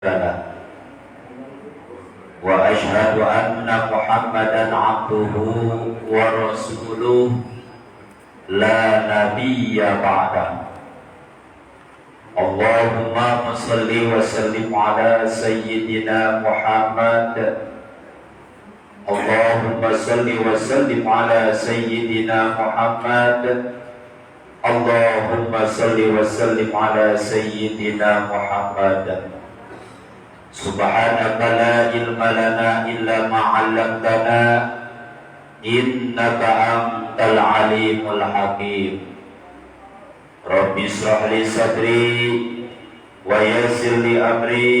له وأشهد أن محمدا عبده ورسوله لا نبي بعده اللهم صل وسلم على سيدنا محمد اللهم صل وسلم على سيدنا محمد اللهم صل وسلم على سيدنا محمد Subhanaka la ilma lana illa ma 'allamtana innaka antal alimul hakim. Rabbi shrah li sadri wa yassir li amri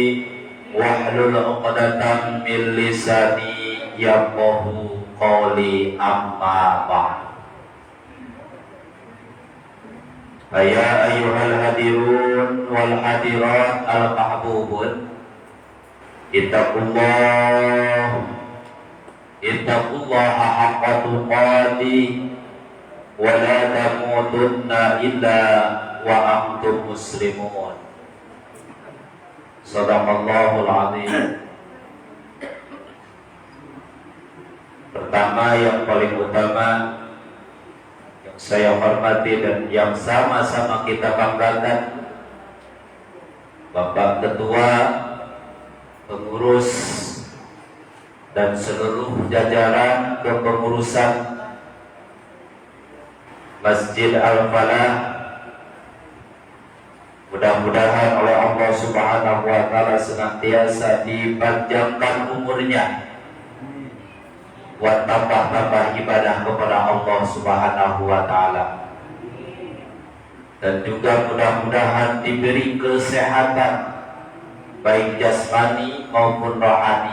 wahlul 'uqdatam min lisani yafqahu qawli amma ba'd. Ya ayyuhal hadirun wal hadirat al mahbubun Ittaqullaha haqqa tuqatih wa la tamutunna illa wa antum muslimun. Shadaqallahul azim. Pertama, yang paling utama yang saya hormati dan yang sama-sama kita banggakan, Bapak Ketua, pengurus dan seluruh jajaran kepengurusan Masjid Al-Falah. Mudah-mudahan oleh Allah Subhanahu wa Ta'ala senantiasa dipanjangkan umurnya, buat tambah-tambah ibadah kepada Allah Subhanahu wa Ta'ala, dan juga mudah-mudahan diberi kesehatan baik jasmani maupun rohani,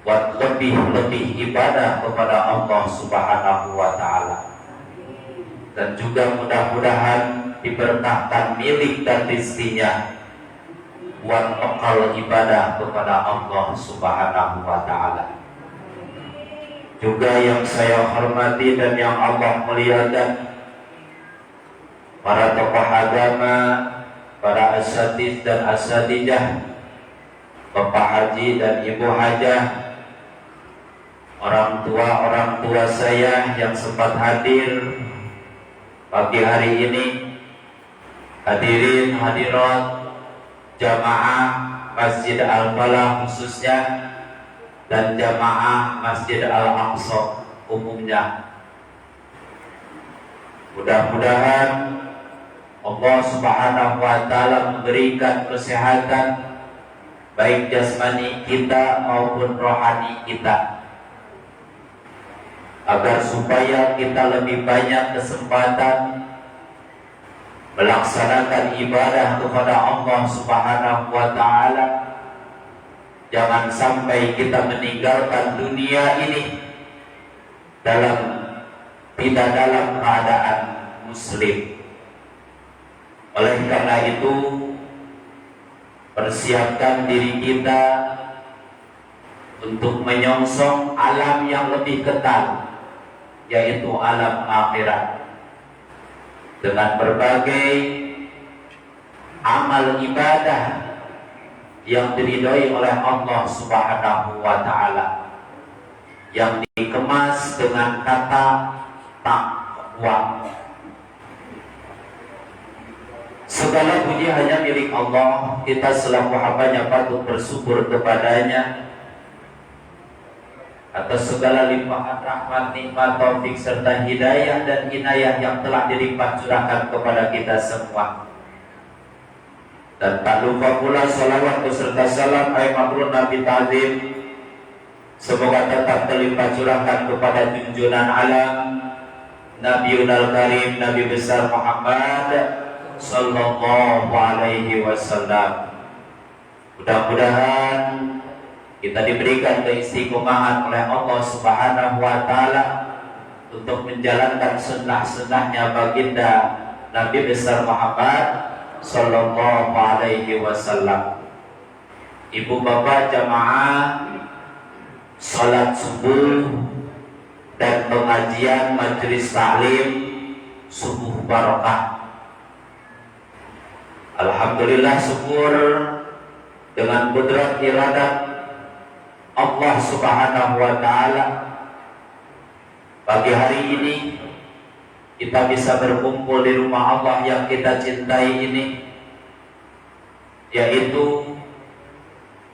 buat lebih ibadah kepada Allah Subhanahu wa Ta'ala, dan juga mudah-mudahan diberkahkan milik dan rezekinya buat bekal ibadah kepada Allah Subhanahu wa Ta'ala. Juga yang saya hormati dan yang Allah muliakan, para tokoh agama, para asatidz dan asatijah, Bapak Haji dan Ibu Hajah, orang tua saya yang sempat hadir pagi hari ini, hadirin hadirat jamaah Masjid Al-Falah khususnya, dan jamaah Masjid Al-Aqsa umumnya. Mudah-mudahan Allah Subhanahu wa Ta'ala memberikan kesehatan baik jasmani kita maupun rohani kita, agar supaya kita lebih banyak kesempatan melaksanakan ibadah kepada Allah Subhanahu wa Ta'ala. Jangan sampai kita meninggalkan dunia ini tidak dalam keadaan muslim. Oleh karena itu, persiapkan diri kita untuk menyongsong alam yang lebih kekal, yaitu alam akhirat, dengan berbagai amal ibadah yang diridhoi oleh Allah Subhanahu wa Ta'ala, yang dikemas dengan kata takwa. Segala puji hanya milik Allah. Kita selaku hamba-Nya patut bersyukur kepadanya atas segala limpahan rahmat, nikmat, taufik serta hidayah dan inayah yang telah dilimpah curahkan kepada kita semua. Dan tak lupa pula salawat beserta salam mabrur Nabi ta'zim semoga tetap terlimpah curahkan kepada junjungan alam Nabiul Karim, Nabi besar Muhammad sallallahu alaihi wasallam. Mudah-mudahan kita diberikan keistiqomahan oleh Allah Subhanahu wa Ta'ala untuk menjalankan sunnah-sunnahnya baginda Nabi besar Muhammad sallallahu alaihi wasallam. Ibu bapak jamaah salat subuh dan pengajian majelis taklim subuh barokah. Alhamdulillah, syukur dengan kudrat iradat Allah Subhanahu wa taala, pagi hari ini kita bisa berkumpul di rumah Allah yang kita cintai ini, yaitu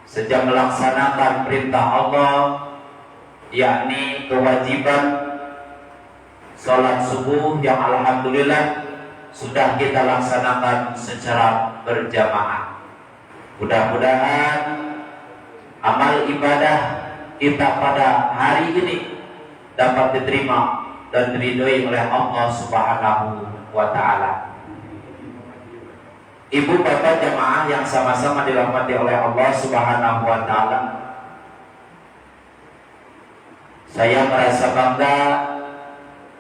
sejak melaksanakan perintah Allah, yakni kewajiban sholat subuh yang alhamdulillah sudah kita laksanakan secara berjamaah. Mudah-mudahan amal ibadah kita pada hari ini dapat diterima dan diridhoi oleh Allah Subhanahu wa taala. Ibu bapak jamaah yang sama-sama dirahmati oleh Allah Subhanahu wa taala, saya merasa bangga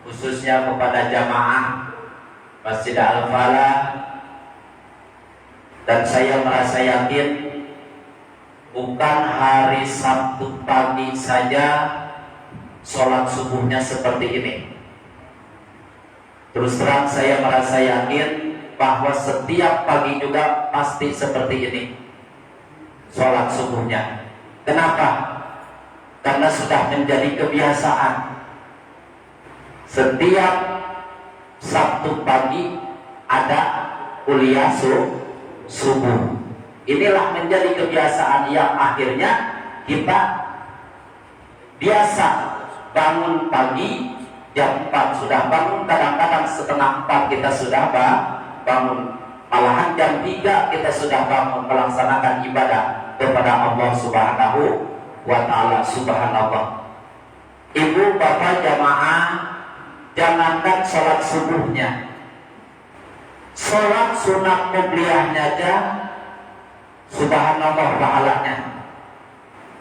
khususnya kepada jamaah Masjid Al-Falah, dan saya merasa yakin bukan hari Sabtu pagi saja sholat subuhnya seperti ini. Terus terang saya merasa yakin bahwa setiap pagi juga pasti seperti ini sholat subuhnya. Kenapa? Karena sudah menjadi kebiasaan. Setiap Sabtu pagi ada kuliah subuh. Inilah menjadi kebiasaan yang akhirnya kita biasa bangun pagi jam 4 sudah bangun, kadang-kadang setengah 4 kita sudah bangun, malahan jam 3 kita sudah bangun melaksanakan ibadah kepada Allah Subhanahu wa taala. Subhanallah. Ibu bapak jamaah, jangankan sholat subuhnya, sholat sunat qobliyahnya aja subhanallah pahalanya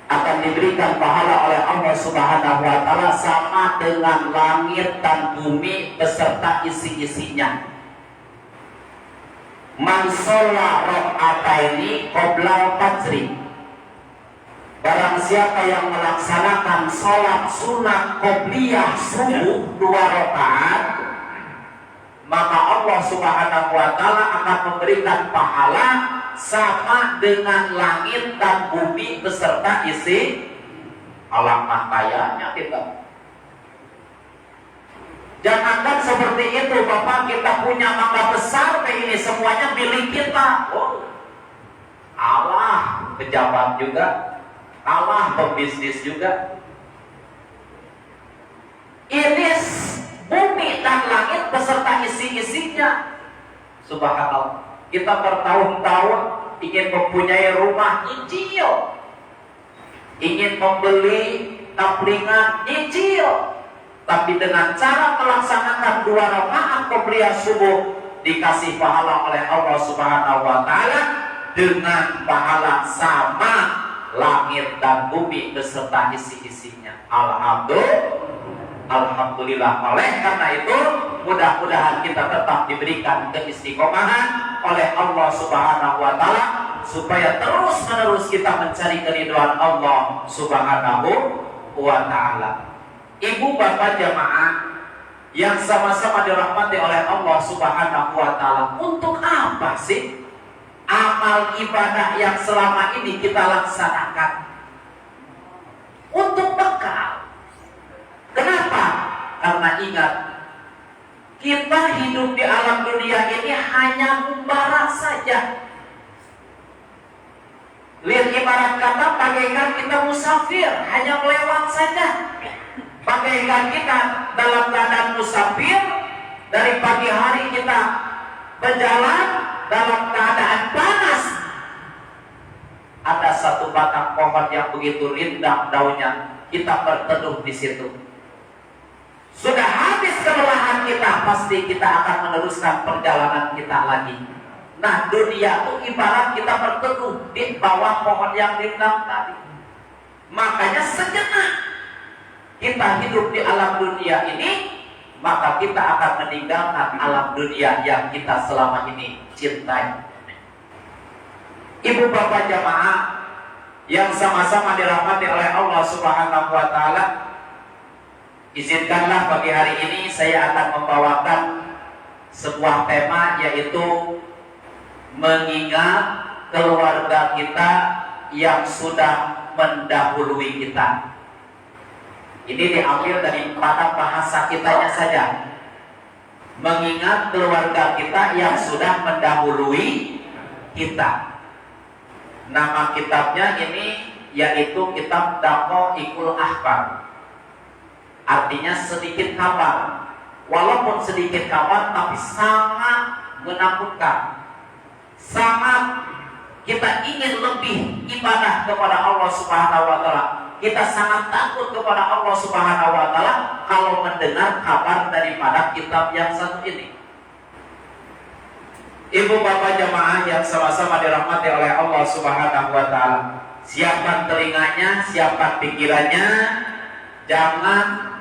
akan diberikan pahala oleh Allah Subhanahu wa taala sama dengan langit dan bumi beserta isi-isinya. Man sholla raka'ataini qoblal fajri, barang siapa yang melaksanakan sholat sunat qobliyah subuh 2 rakaat, maka Allah Subhanahu wa taala akan memberikan pahala sama dengan langit dan bumi beserta isi. Alangkah kayanya kita. Jangankan seperti itu, Bapak, kita punya mangga besar kayak ini, semuanya milik kita. Oh, Allah pejabat juga, Allah pembisnis juga. Ini bumi dan langit beserta isi-isinya. Subhanallah. Kita bertahun-tahun ingin mempunyai rumah nyicil, ingin membeli kaplingan nyicil, tapi dengan cara melaksanakan 2 rakaat qobliyah subuh dikasih pahala oleh Allah Subhanahu wa taala dengan pahala sama langit dan bumi beserta isi-isinya. Alhamdulillah. Oleh karena itu, mudah-mudahan kita tetap diberikan keistiqomahan oleh Allah Subhanahu wa taala supaya terus-menerus kita mencari keridhaan Allah Subhanahu wa taala. Ibu bapak jamaah yang sama-sama dirahmati oleh Allah Subhanahu wa taala, untuk apa sih amal ibadah yang selama ini kita laksanakan? Untuk bekal. Kenapa? Karena ingat, kita hidup di alam dunia ini hanya membara saja. Lihat, ibarat kata bagaikan kita musafir, hanya melewat saja. Bagaikan kita dalam keadaan musafir, dari pagi hari kita berjalan dalam keadaan panas. Ada satu batang pohon yang begitu rindang daunnya, kita berteduh di situ. Sudah habis kelelahan kita, pasti kita akan meneruskan perjalanan kita lagi. Nah, dunia itu ibarat kita berteduh di bawah pohon yang rindang tadi. Makanya sejenak kita hidup di alam dunia ini, maka kita akan meninggalkan alam dunia yang kita selama ini cintai. Ibu bapak jamaah yang sama-sama dirahmati oleh Allah Subhanahu wa taala, izinkanlah pagi hari ini saya akan membawakan sebuah tema, yaitu mengingat keluarga kita yang sudah mendahului kita. Ini diambil daripada bahasa kitanya saja. Mengingat keluarga kita yang sudah mendahului kita. Nama kitabnya ini yaitu kitab Daqaiqul Ahkam. Artinya sedikit kabar. Walaupun sedikit kabar tapi sangat menakutkan. Sangat kita ingin lebih ibadah kepada Allah Subhanahu wa taala. Kita sangat takut kepada Allah Subhanahu wa taala kalau mendengar kabar daripada kitab yang satu ini. Ibu bapak jamaah yang sama-sama dirahmati oleh Allah Subhanahu wa taala. Siapkan telinganya, siapkan pikirannya. Jangan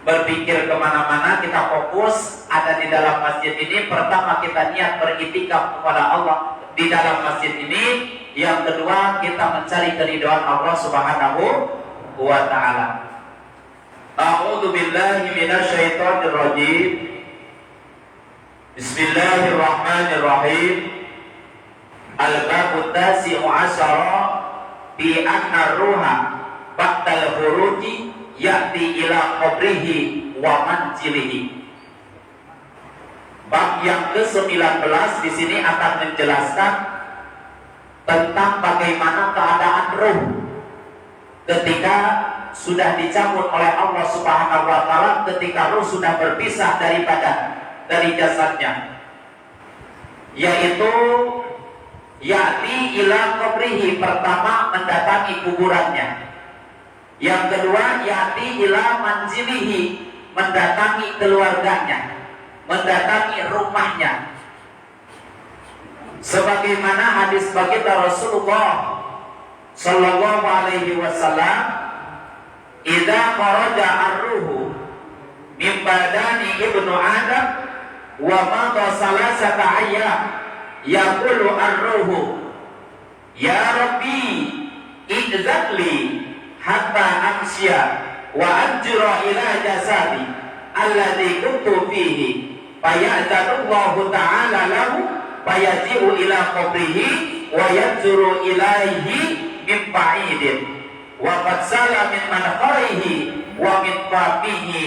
berpikir kemana-mana, kita fokus ada di dalam masjid ini. Pertama kita niat beriktikaf kepada Allah di dalam masjid ini. Yang kedua kita mencari keridhaan Allah Subhanahu wa taala. A'udzu billahi minasyaitonir rajim. Bismillahirrahmanirrahim. Al-babut tasi'u asyara bi anna ruha ba'dal khuruji ya'ti ila qabrihi wa manzilihi. Bab yang ke-19 di sini akan menjelaskan tentang bagaimana keadaan ruh ketika sudah dicabut oleh Allah Subhanahu wa taala, ketika ruh sudah berpisah dari jasadnya, yaitu ya'ti ila qabrihi, pertama mendatangi kuburannya. Yang kedua ya'ti ila manzilihi, mendatangi keluarganya, mendatangi rumahnya. Sebagaimana hadis baginda Rasulullah sallallahu alaihi wasallam, "Idza kharaja ar-ruhu min badani ibnu Adam wa madha salasata ayyam yaqulu ar-ruhu ya Rabbi idzakli hatta amsya wa anjura ila jasadi alladhi kuntu fihi fayadzalullahu ta'ala lahu fayaji'u ila qabrihi wa yanzuru ilaihi min ba'idin wa qad sala min manqarihi wa min famihi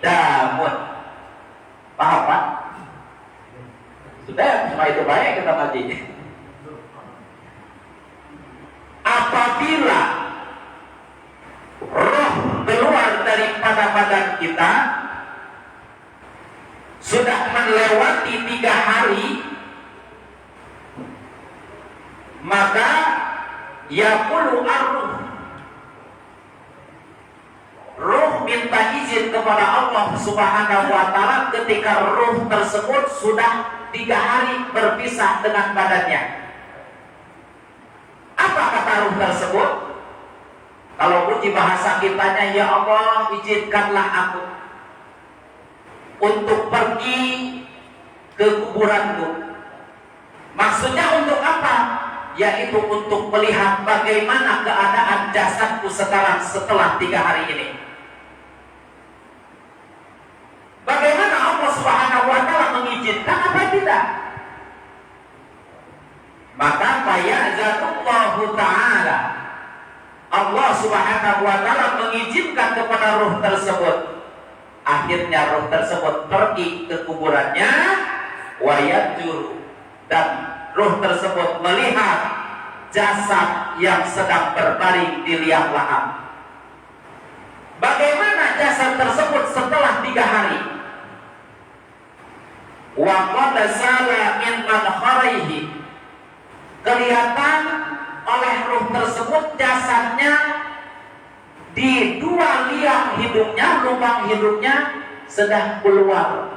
damun." Paham Pak? Sudah, cuma itu banyak kita ngaji. Apabila roh keluar daripada badan kita sudah melewati 3 hari, maka yaqulu ar-ruh, ruh minta izin kepada Allah Subhanahu wa taala ketika ruh tersebut sudah 3 hari berpisah dengan badannya. Apa kata ruh tersebut? Kalau uji bahasa kitanya, ya Allah izinkanlah aku untuk pergi ke kuburanku. Maksudnya untuk apa? Yaitu untuk melihat bagaimana keadaan jasadku sekarang setelah 3 hari ini. Bagaimana Allah Subhanahu wa taala mengizinkan apa tidak? Maka fayazatullahu ta'ala, Allah Subhanahu wa taala mengizinkan kepada ruh tersebut. Akhirnya ruh tersebut pergi ke kuburannya, wayajur, dan ruh tersebut melihat jasad yang sedang berbaring di liang lahat. Bagaimana jasad tersebut setelah 3 hari? Wa qad sala min mankharihi, kelihatan oleh ruh tersebut jasadnya di 2 liang hidungnya, lubang hidungnya sedang keluar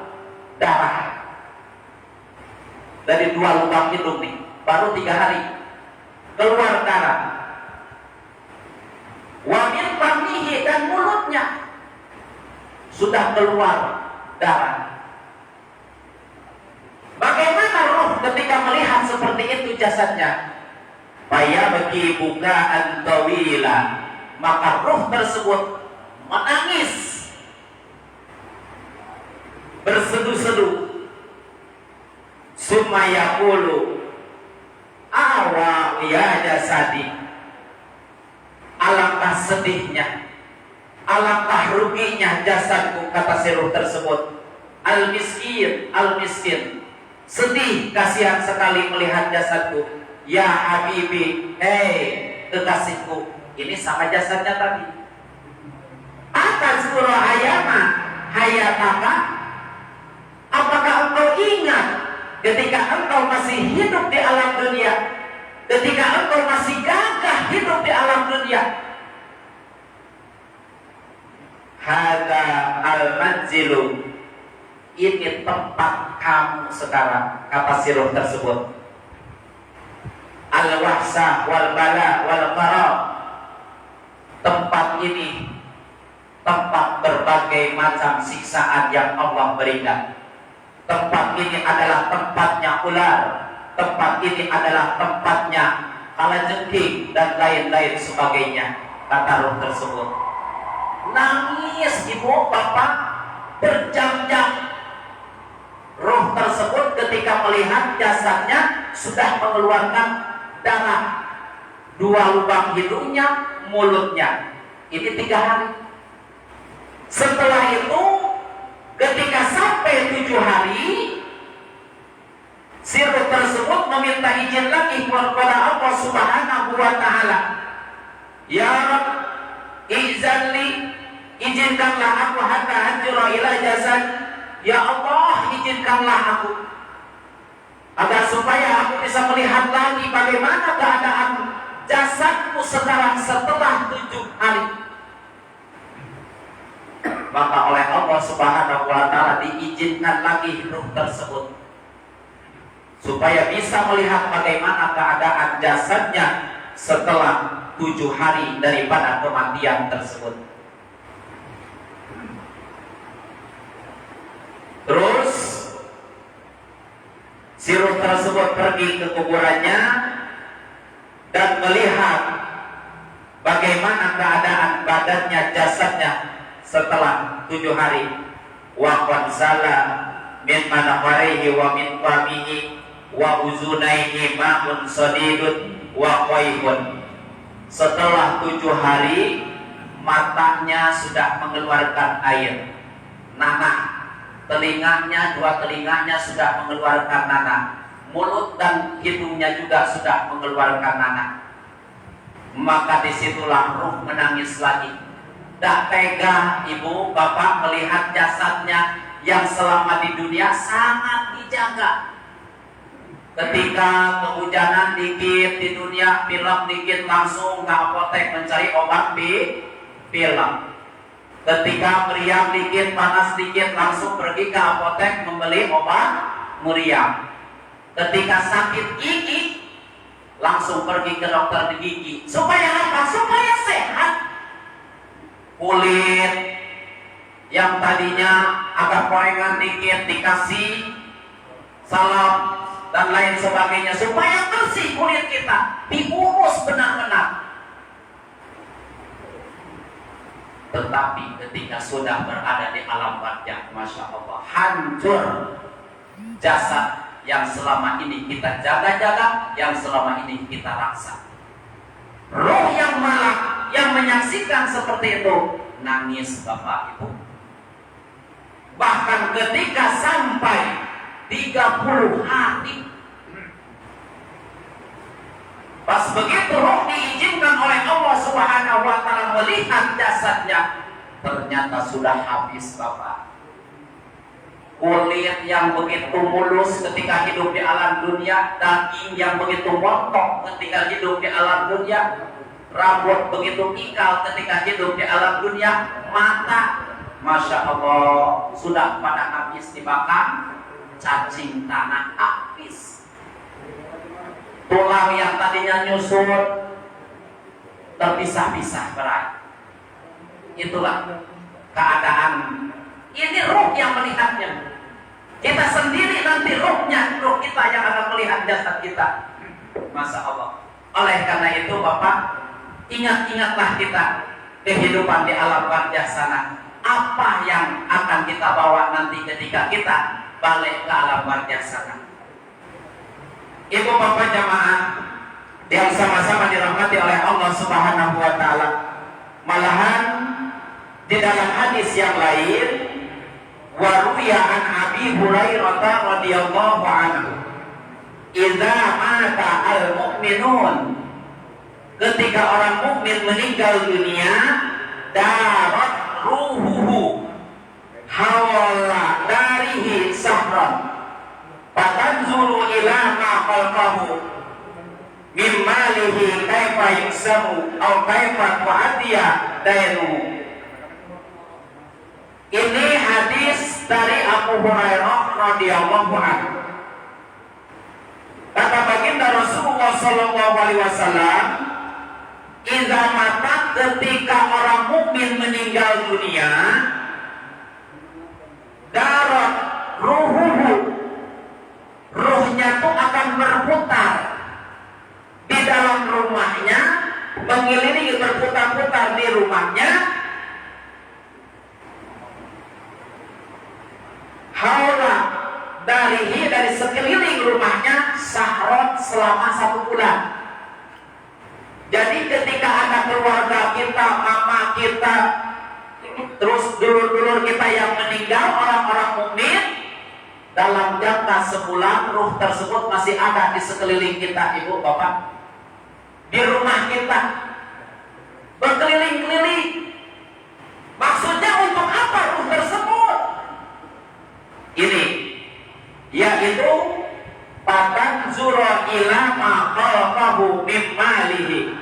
darah. Dari 2 lubang hidung nih, baru 3 hari keluar darah. Wa min famihi, dan mulutnya sudah keluar darah. Bagaimana ruh ketika melihat seperti itu jasadnya? Fayabki bukaan tawila, maka ruh tersebut menangis bersedu-sedu. Summa yaqulu, Awa ya jasadi, alangkah sedihnya, alangkah ruginya jasadku, kata si ruh tersebut. Al-miskin, al-miskin, sedih, kasihan sekali melihat jasadku. Ya habibi, hei kekasihku, ini sama jasadnya tadi. Atazkuru ayama hayataka, apakah engkau ingat ketika engkau masih hidup di alam dunia, ketika engkau masih gagah hidup di alam dunia? Hada al-manzilu, ini tempat kamu sekarang, kata si ruh tersebut. Al-wahsah wal bala wal qara, tempat ini tempat berbagai macam siksaan yang Allah berikan. Tempat ini adalah tempatnya ular, tempat ini adalah tempatnya kalajengking dan lain-lain sebagainya, kata roh tersebut. Nangis ibu bapak berjam-jam. Roh tersebut ketika melihat jasadnya sudah mengeluarkan darah, 2 lubang hidungnya, mulutnya. Ini 3 hari. Setelah itu ketika sampai 7 hari, si roh tersebut meminta izin lagi kepada Allah Subhanahu wa Ta'ala. Ya Rabb, izanli, izinkanlah aku hatta anjura ila jasad. Ya Allah, izinkanlah aku agar supaya aku bisa melihat lagi bagaimana keadaan jasadku sekarang setelah 7 hari. Maka oleh Allah Subhanahu wa Ta'ala diizinkan lagi ruh tersebut supaya bisa melihat bagaimana keadaan jasadnya setelah 7 hari daripada kematian tersebut. Terus si ruh tersebut pergi ke kuburannya dan melihat bagaimana keadaan badannya, jasadnya setelah 7 hari. Wa qad sala min manaqarihi wa min famihi wa uzunaihi ma'un sadidun wa qaihun. Setelah 7 hari matanya sudah mengeluarkan air, nanah. Telinganya, 2 telinganya sudah mengeluarkan nanah. Mulut dan hidungnya juga sudah mengeluarkan nanah. Maka disitulah ruh menangis lagi. Tak tega ibu bapak melihat jasadnya yang selama di dunia sangat dijaga. Ketika kehujanan dikit di dunia, pilek dikit langsung ke apotek mencari obat pilek. Ketika meriang dikit, panas dikit, langsung pergi ke apotek membeli obat meriang. Ketika sakit gigi, langsung pergi ke dokter gigi. Supaya apa? Supaya sehat. Kulit yang tadinya agak porengan dikit dikasih salep dan lain sebagainya supaya bersih kulit kita, diurus benar-benar. Tetapi ketika sudah berada di alam barzakh, masya Allah, hancur jasad yang selama ini kita jaga-jaga, yang selama ini kita raksa. Roh yang malak yang menyaksikan seperti itu nangis bapak ibu. Bahkan ketika sampai 30 hari, pas begitu roh diizinkan oleh Allah Subhanahu wa Ta'ala melihat jasadnya, ternyata sudah habis bapak. Kulit yang begitu mulus ketika hidup di alam dunia, daging yang begitu montok ketika hidup di alam dunia, rambut begitu ikal ketika hidup di alam dunia, mata, masya Allah, sudah pada habis dimakan cacing tanah, habis. Tulang yang tadinya nyusul terpisah-pisah berat. Itulah keadaan. Ini roh yang melihatnya. Kita sendiri nanti rohnya, roh kita yang akan melihat jasad kita. Masya Allah. Oleh karena itu Bapak, ingat-ingatlah kita kehidupan di alam barzakh sana. Apa yang akan kita bawa nanti ketika kita balik ke alam barzakh sana. Ibu bapak jamaah yang sama-sama dirahmati oleh Allah Subhanahu wa taala. Malahan di dalam hadis yang lain, wa ruwiya an Abi Hurairah radhiyallahu anhu, idza mata al-mu'minun, ketika orang mukmin meninggal dunia, darat ruhuhu hawala darihi sahran fatanzuru ila ma khalqahu mimmalihi kaifa yuksamu au kaifa tu'adiya dainu. Ini hadis dari Abu Hurairah radhiyallahu anhu. Kata baginda Rasulullah sallallahu alaihi wasallam, idza mata, ketika orang mukmin meninggal dunia, darat ruhuhu, ruhnya tuh akan berputar di dalam rumahnya, mengelilingi, berputar-putar di rumahnya, haula dari sekeliling rumahnya, sahron, selama 1 bulan. Jadi ketika ada keluarga kita, mama kita, terus dulur-dulur kita yang meninggal, orang-orang mukmin, dalam jangka sebulan ruh tersebut masih ada di sekeliling kita, ibu bapak, di rumah kita, berkeliling-keliling. Maksudnya untuk apa ruh tersebut? Ini yaitu fatanzura ila ma khalaqahu mimmalihi,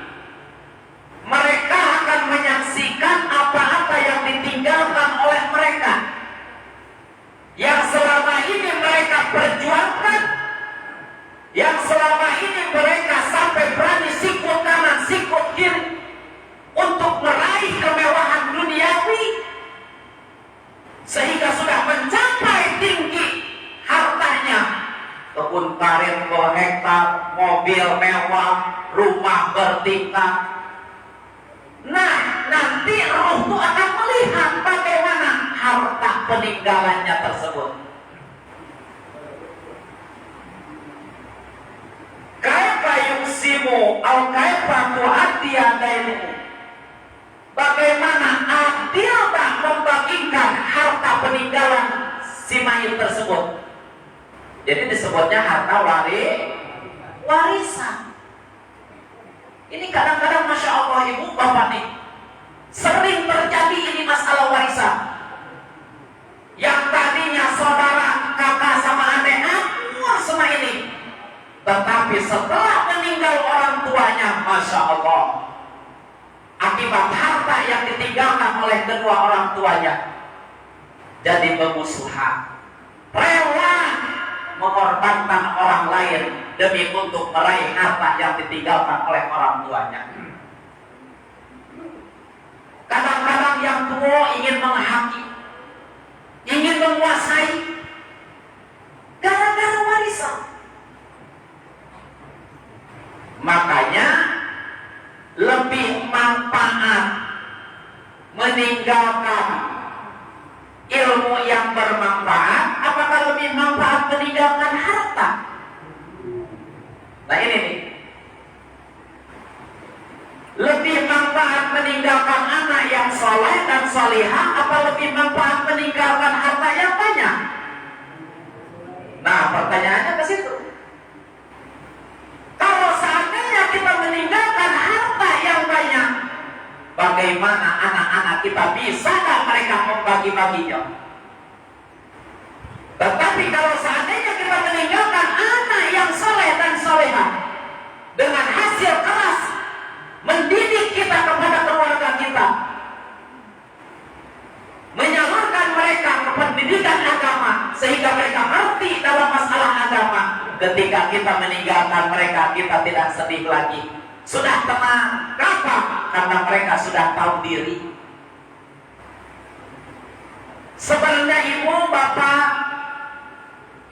mereka akan menyaksikan apa-apa yang ditinggalkan oleh mereka, yang selama ini mereka perjuangkan, yang selama ini mereka sampai berani sikut kanan sikut kiri untuk meraih kemewahan duniawi, sehingga sudah mencapai tinggi hartanya, kebun karet berhektar, mobil mewah, rumah bertingkat. Nah, nanti roh itu akan melihat bagaimana harta peninggalannya tersebut. Kaifa yuksimu au kaifa tu'addiya dainuhu, bagaimana adil tak membagikan harta peninggalan si mayit tersebut. Jadi disebutnya harta warisan. Ini kadang-kadang Masya Allah ibu bapak nih, sering terjadi ini masalah warisan. Yang tadinya saudara, kakak sama adik akur semua ini, tetapi setelah meninggal orang tuanya, Masya Allah, akibat harta yang ditinggalkan oleh kedua orang tuanya, jadi bermusuhan, rela mengorbankan orang lain demi untuk meraih harta yang ditinggalkan oleh orang tuanya. Kadang-kadang yang tua ingin menghakimi, ingin menguasai, gara-gara warisan. Makanya lebih manfaat meninggalkan ilmu yang bermanfaat, apakah lebih manfaat meninggalkan harta? Nah ini nih, lebih manfaat meninggalkan anak yang soleh dan solihah, apa lebih manfaat meninggalkan harta yang banyak? Nah pertanyaannya ke situ. Kalau seandainya kita meninggalkan harta yang banyak, bagaimana anak-anak kita bisa mereka membagi-baginya? Tetapi kalau seandainya kita meninggalkan anak yang soleh dan solehah dengan hasil keras mendidik kita kepada keluarga kita, menyalurkan mereka ke pendidikan agama sehingga mereka mengerti dalam masalah agama, ketika kita meninggalkan mereka kita tidak sedih lagi, sudah tenang. Kenapa? Karena mereka sudah tahu diri. Sebenarnya ibu bapak,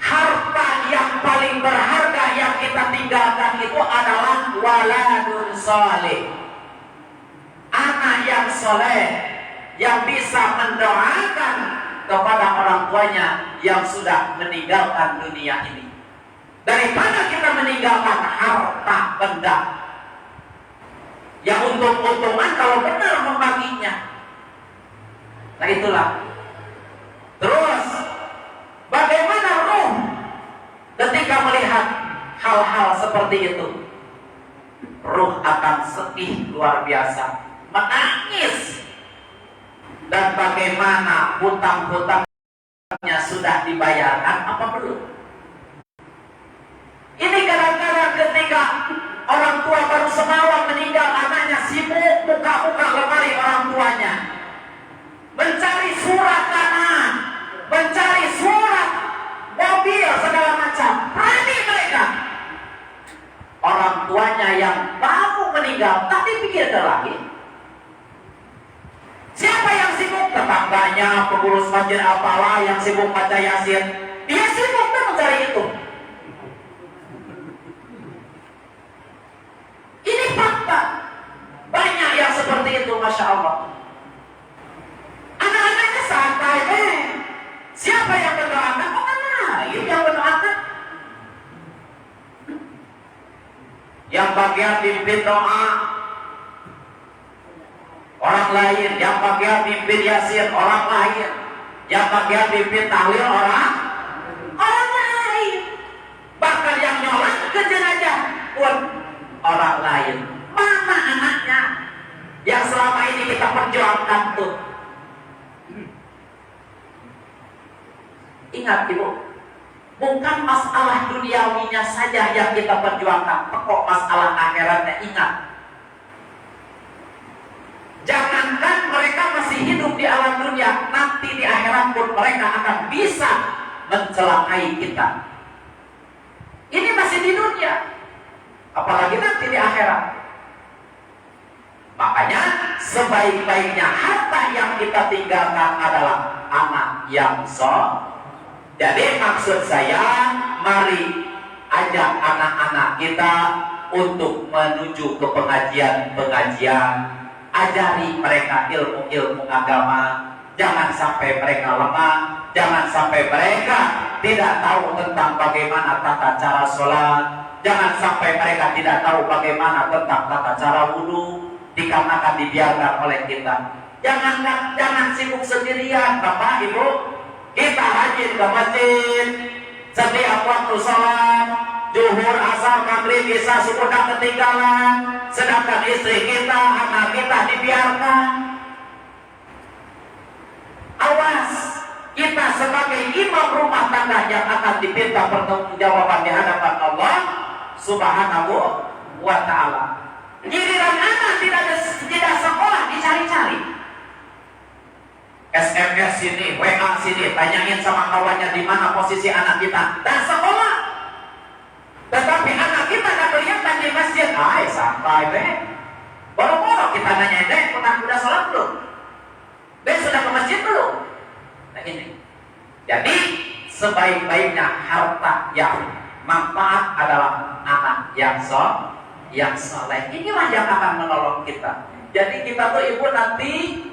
harta yang paling berharga yang kita tinggalkan itu adalah waladun soleh, anak yang soleh yang bisa mendoakan kepada orang tuanya yang sudah meninggalkan dunia ini. Daripada kita meninggalkan harta benda, Ya untung-untungan kalau benar membaginya. Nah itulah. Terus bagaimana ruh ketika melihat hal-hal seperti itu? Ruh akan sedih luar biasa, menangis. Dan bagaimana hutang-hutangnya sudah dibayarkan apa belum? Ini kadang-kadang ketika orang tua baru semalam meninggal, anaknya sibuk buka-buka lemari orang tuanya, mencari surat tanah, mencari surat mobil segala macam. Berani mereka. Orang tuanya yang baru meninggal, tapi pikirkan lagi. Siapa yang sibuk? Tetangganya, pengurus masjid apalah yang sibuk baca Yasin. Dia sibuk dan mencari itu. Ini fakta. Banyak yang seperti itu, Masya Allah. Anak-anaknya santai, Siapa yang berdoakan? Orang lain yang berdoakan. Yang bagian pimpin doa orang lain, yang bagian pimpin Yasin orang lain, yang bagian pimpin tahlil orang lain. Bahkan yang nyolak ke jenazah pun orang lain. Mana anaknya yang selama ini kita perjuangkan tuh? Ingat ibu, bukan masalah duniawinya saja yang kita perjuangkan, pokok masalah akhiratnya. Ingat, jangankan mereka masih hidup di alam dunia, nanti di akhirat pun mereka akan bisa mencelakai kita. Ini masih di dunia, apalagi nanti di akhirat. Makanya sebaik-baiknya harta yang kita tinggalkan adalah anak yang soleh. Jadi maksud saya, mari ajak anak-anak kita untuk menuju ke pengajian-pengajian. Ajari mereka ilmu-ilmu agama. Jangan sampai mereka lemah. Jangan sampai mereka tidak tahu tentang bagaimana tata cara sholat. Jangan sampai mereka tidak tahu bagaimana tentang tata cara wudhu, dikarenakan dibiarkan oleh kita. Jangan sibuk sendirian, Bapak Ibu. Kita rajin ke masjid setiap waktu sholat, zuhur, asar, maghrib, isya, subuh dan ketinggalan. Sedangkan istri kita, anak kita dibiarkan. Awas, kita sebagai imam rumah tangga yang akan diminta pertanggungjawaban di hadapan Allah Subhanahu wa Ta'ala. Giliran anak tidak sekolah dicari-cari. SMS sini, WA sini, tanyain sama kawannya di mana posisi anak kita dan sekolah. Tetapi anak kita tak kelihatan di masjid. Santai boro-boro kita nanya, udah sholat belum? Sudah ke masjid belum? Nah ini. Jadi sebaik-baiknya harta yang manfaat adalah anak yang soleh. Inilah yang akan menolong kita. Jadi kita tuh ibu nanti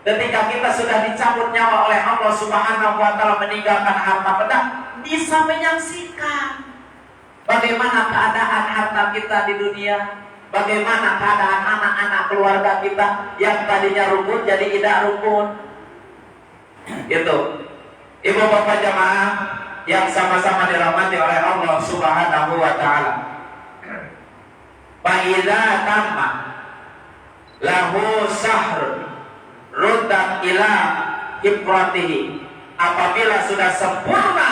ketika kita sudah dicabut nyawa oleh Allah Subhanahu wa Ta'ala, meninggalkan harta benda, bisa menyaksikan bagaimana keadaan harta kita di dunia, bagaimana keadaan anak-anak keluarga kita yang tadinya rukun jadi tidak rukun. Itu ibu bapak jamaah yang sama-sama dirahmati oleh Allah Subhanahu wa Ta'ala. Fa idza tamma lahu sahr ruddat ila ibratihi. Apabila sudah sempurna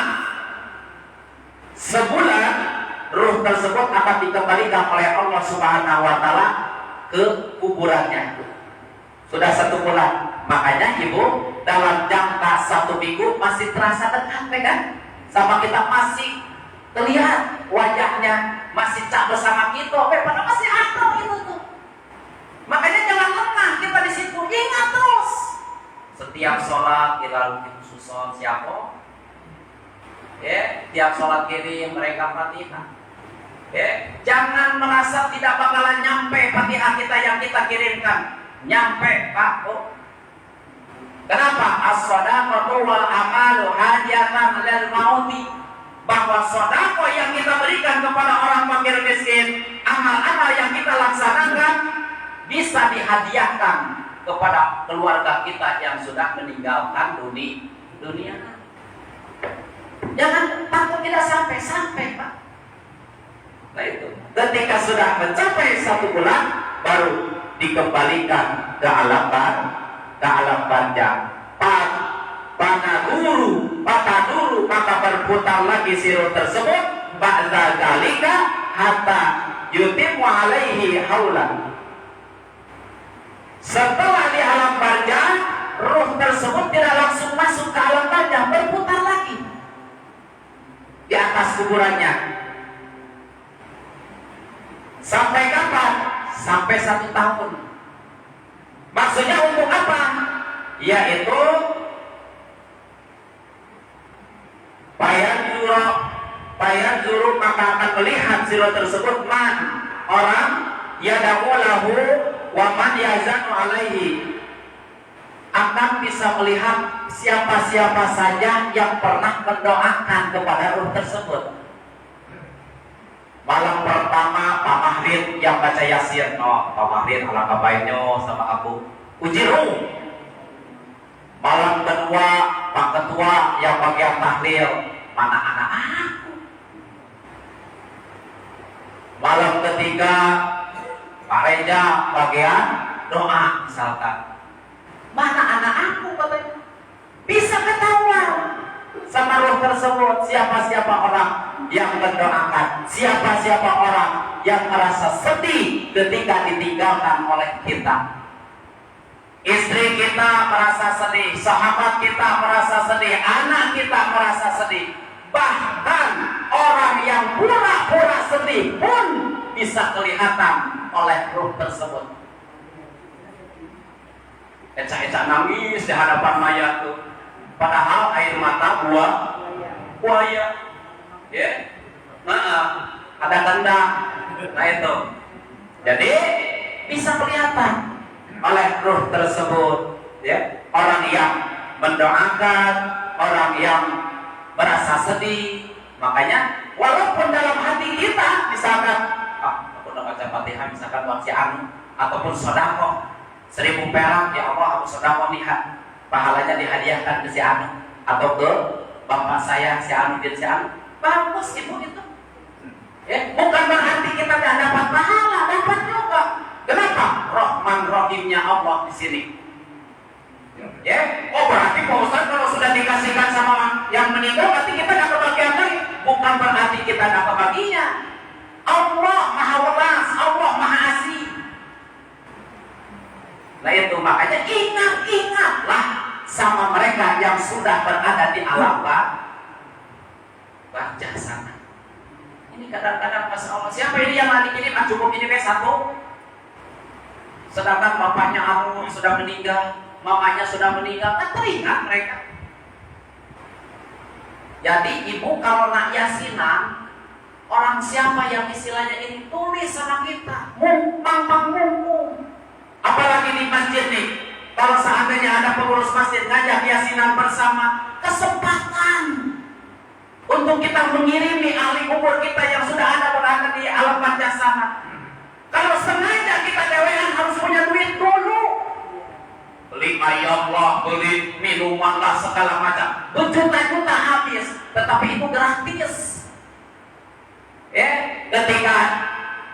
sebulan, ruh tersebut akan dikembalikan oleh Allah Subhanahu wa Ta'ala ke kuburannya. Sudah 1 bulan. Makanya ibu, dalam jangka 1 minggu masih terasa dekat, kan? Sama kita masih terlihat wajahnya, masih cak bersama kita, padahal masih akrab itu tuh. Makanya jangan lengah kita di situ. Ingat terus. Setiap sholat kita rutin susun siapa? Tiap sholat kirim mereka Fatihah. Jangan merasa tidak bakalan nyampe Fatihah kita yang kita kirimkan. Nyampe, Pak. Kenapa? As-shadaqatu wal amalu hadiatan lil mauti. Bahwa sedekah yang kita berikan kepada orang fakir miskin, amal-amal yang kita laksanakan bisa dihadiahkan kepada keluarga kita yang sudah meninggalkan dunia. Jangan takut tidak sampai Pak. Nah itu, ketika sudah mencapai 1 bulan baru dikembalikan ke alam barjah. Dulu maka berputar lagi sirot tersebut ba'da dalika hatta yutimmu alaihi haulan. Setelah di alam barjah, ruh tersebut tidak langsung masuk ke alam barjah, berputar lagi di atas kuburannya. Sampai kapan? Sampai 1 tahun. Maksudnya untuk apa? Yaitu Payan juru maka akan melihat sirot tersebut man orang yadamulahu wa man yazanu alaihi, akan bisa melihat siapa-siapa saja yang pernah mendoakan kepada ruh tersebut. Malam pertama Pak Mahrid yang baca Yasin, Pak Mahrid alangkah baiknya sama aku uji ruh. Malam kedua Pak Ketua yang bagian tahlil, mana anak aku. Malam ketiga Pak Reja bagian doa misalkan, mana anak aku katanya. Bisa ketahuan sama roh tersebut siapa-siapa orang yang mendoakan, siapa-siapa orang yang merasa sedih ketika ditinggalkan oleh kita. Istri kita merasa sedih, sahabat kita merasa sedih, anak kita merasa sedih. Bahkan orang yang pura-pura sedih pun bisa kelihatan oleh ruh tersebut. Ecak-ecak nangis di hadapan mayat tuh. Padahal air mata buaya. Ya. Nah, ada tanda. Nah itu. Jadi bisa kelihatan oleh ruh tersebut, ya, orang yang mendoakan, orang yang merasa sedih. Makanya walaupun dalam hati kita misalkan aku udah baca Fatihah misalkan buat si Anu ataupun sedekah 1000 perak, ya Allah aku sedekah lihat pahalanya dihadiahkan ke si Anu atau ke bapak saya si Anu bin si Anu, bagus ibu itu. Ya, bukan berarti kita tidak dapat pahala, dapat juga. Kenapa? Rahman Rahimnya Allah di sini. Ya, oh berarti Pak Ustaz kalau sudah dikasihkan sama yang meninggal berarti kita tidak kebagian lagi. Bukan berarti kita tidak kebagian. Allah Maha Welas, Allah Maha Asih. Nah itu makanya ingatlah sama mereka yang sudah berada di alam barjah sana. Ini kadang-kadang Masya Allah, siapa ini yang adik ini? Cukup ini kayak 1. Sedangkan bapaknya Arum sudah meninggal, mamanya sudah meninggal, kan teringat mereka. Jadi ibu kalau nak yasinan, orang siapa yang istilahnya ini tulis sama kita, mumpang. Apalagi di masjid nih, kalau seandainya ada pengurus masjid ngajak yasinan bersama, kesempatan untuk kita mengirimi ahli kubur kita yang sudah ada berada di alam barjah sana. Kalau sengaja kita dewean harus punya duit dulu. Beli ayamlah, beli minuman lah segala macam. Berjuta-juta habis, tetapi itu gratis. Ya, ketika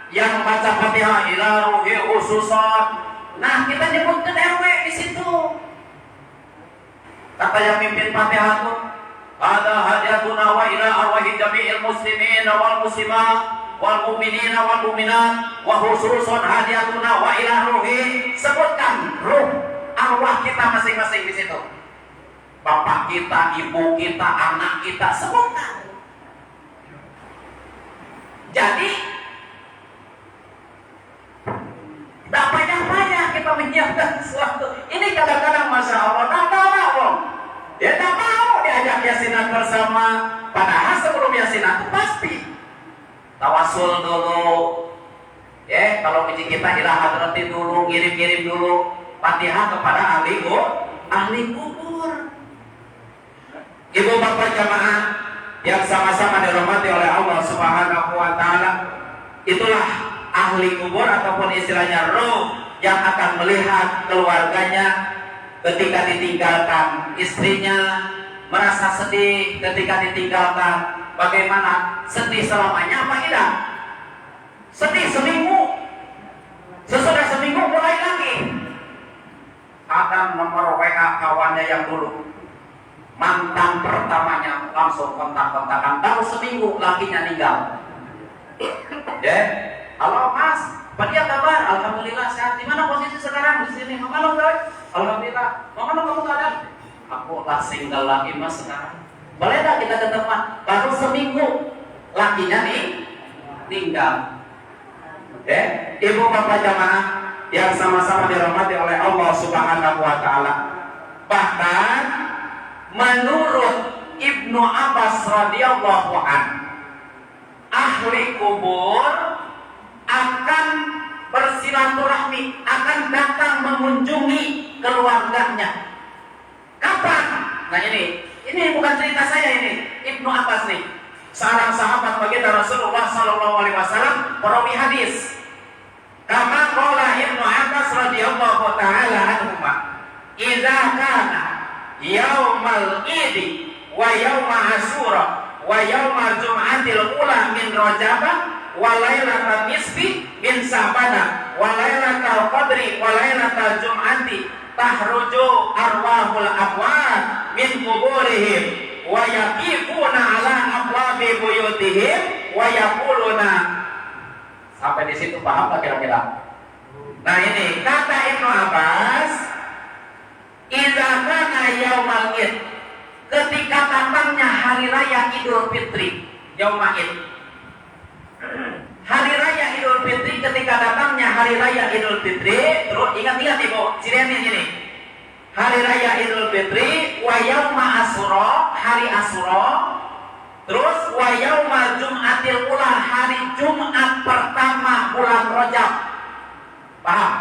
yang baca Fatihah ila ruhi khususan, nah kita nyebut ke dewe di situ. Kata yang mimpin Fatihah itu, ada hadiatuna wa ila arwahi jami'il muslimin wal muslimat wal mu'minina wal mu'minat wa khususun hadiatuna wa ila ruhi. Sebutkan ruh arwah kita masing-masing di situ. Bapak kita, ibu kita, anak kita, sebutkan. Jadi tidak payah-payah kita menyiapkan sesuatu. Ini kadang-kadang Masya Allah tak tahu. Ya tak mau diajak yasinan bersama. Padahal sebelum yasinan itu pasti tawasul dulu. Ya, kalau uji kita ila hadrati dulu, ngirim-ngirim dulu Fatihah kepada ahli kubur. Ibu bapak jamaah yang sama-sama dirahmati oleh Allah Subhanahu wa taala, itulah ahli kubur ataupun istilahnya roh yang akan melihat keluarganya ketika ditinggalkan istrinya, merasa sedih ketika ditinggalkan. Bagaimana? Sedih selamanya apa tidak? Sedih seminggu. Sesudah seminggu mulai lagi. Ada nomor WA kawannya yang dulu, mantan pertamanya, langsung kontak-kontakan. Baru seminggu lakinya meninggal. Ya, halo Mas, bagaimana kabar? Alhamdulillah sehat. Di mana posisi sekarang? Di sini. Mana guys? Alhamdulillah. Mana kamu keadaan? Aku lah single lagi Mas sekarang. Boleh tak kita ketemuan? Baru seminggu lakinya nih tinggal. Ibu bapak jamaah yang sama-sama dirahmati oleh Allah Subhanahu wa taala. Bahkan menurut Ibnu Abbas radhiyallahu an, ahli kubur akan bersilaturahmi, akan datang mengunjungi keluarganya. Kapan? Nah ini bukan cerita saya, ini Ibnu Abbas nih, seorang sahabat baginda Rasulullah sallallahu alaihi wasallam, perawi hadis. Kama qala Ibnu Abbas radhiyallahu taala anhuma, idza kana yaumal idi wa yauma asyura wa yauma jum'atil ula min rajabah wa lailatul nisfi min sabana wa lailatul qadri wa lailatul jum'ati tahruju arwahul amwat min kuburihim wa yaqifuna ala abwabi buyutihim wa yaquluna. Sampai di situ paham tak kira-kira? Nah ini kata Ibnu Abbas, idza kana yaumal id, ketika datangnya hari raya Idul Fitri, yaumul id. Hari raya Idul Fitri, ketika datangnya hari raya Idul Fitri, terus ingat-ingat Ibu, ciriannya ini. Hari raya Idul Fitri, wa yauma asyura, hari Asyura. Terus wa yauma jum'atil ula, hari Jumat pertama bulan Rajab. Paham?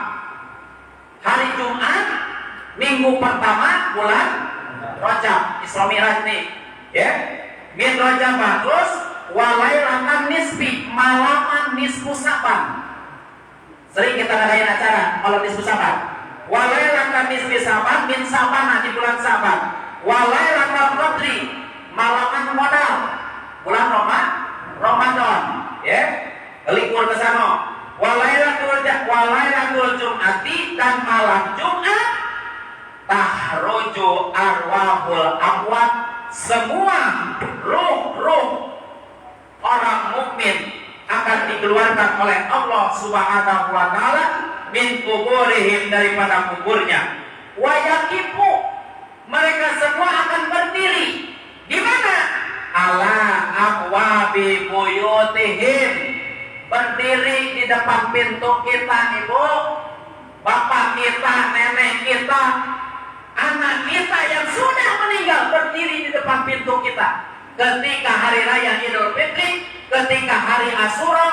Hari Jumat minggu pertama bulan Rajab, Isra Mi'raj nih. Ya. Min Rajab. Terus wa lailatan nisfi, malaman nisfu Saban. Sering kita ngadain acara malam nisfu Saban. Wa lailatan nisfi Saban min Saban, di bulan Saban. Wa lailatul qadri, malaman modal bulan Ramadan, ya, libur ke sana. Walailatul jum'ati, dan malam Jumat tahruju arwahul amwat, semua ruh-ruh orang mukmin akan dikeluarkan oleh Allah Subhanahu wa taala min kuburihim, daripada kuburnya. Wa yaqifu, mereka semua akan berdiri di mana? Ala abwabi buyutihim, berdiri di depan pintu kita, Ibu, bapak kita, nenek kita, anak kita yang sudah meninggal, berdiri di depan pintu kita. Ketika hari raya Idul Fitri, ketika hari Asyura,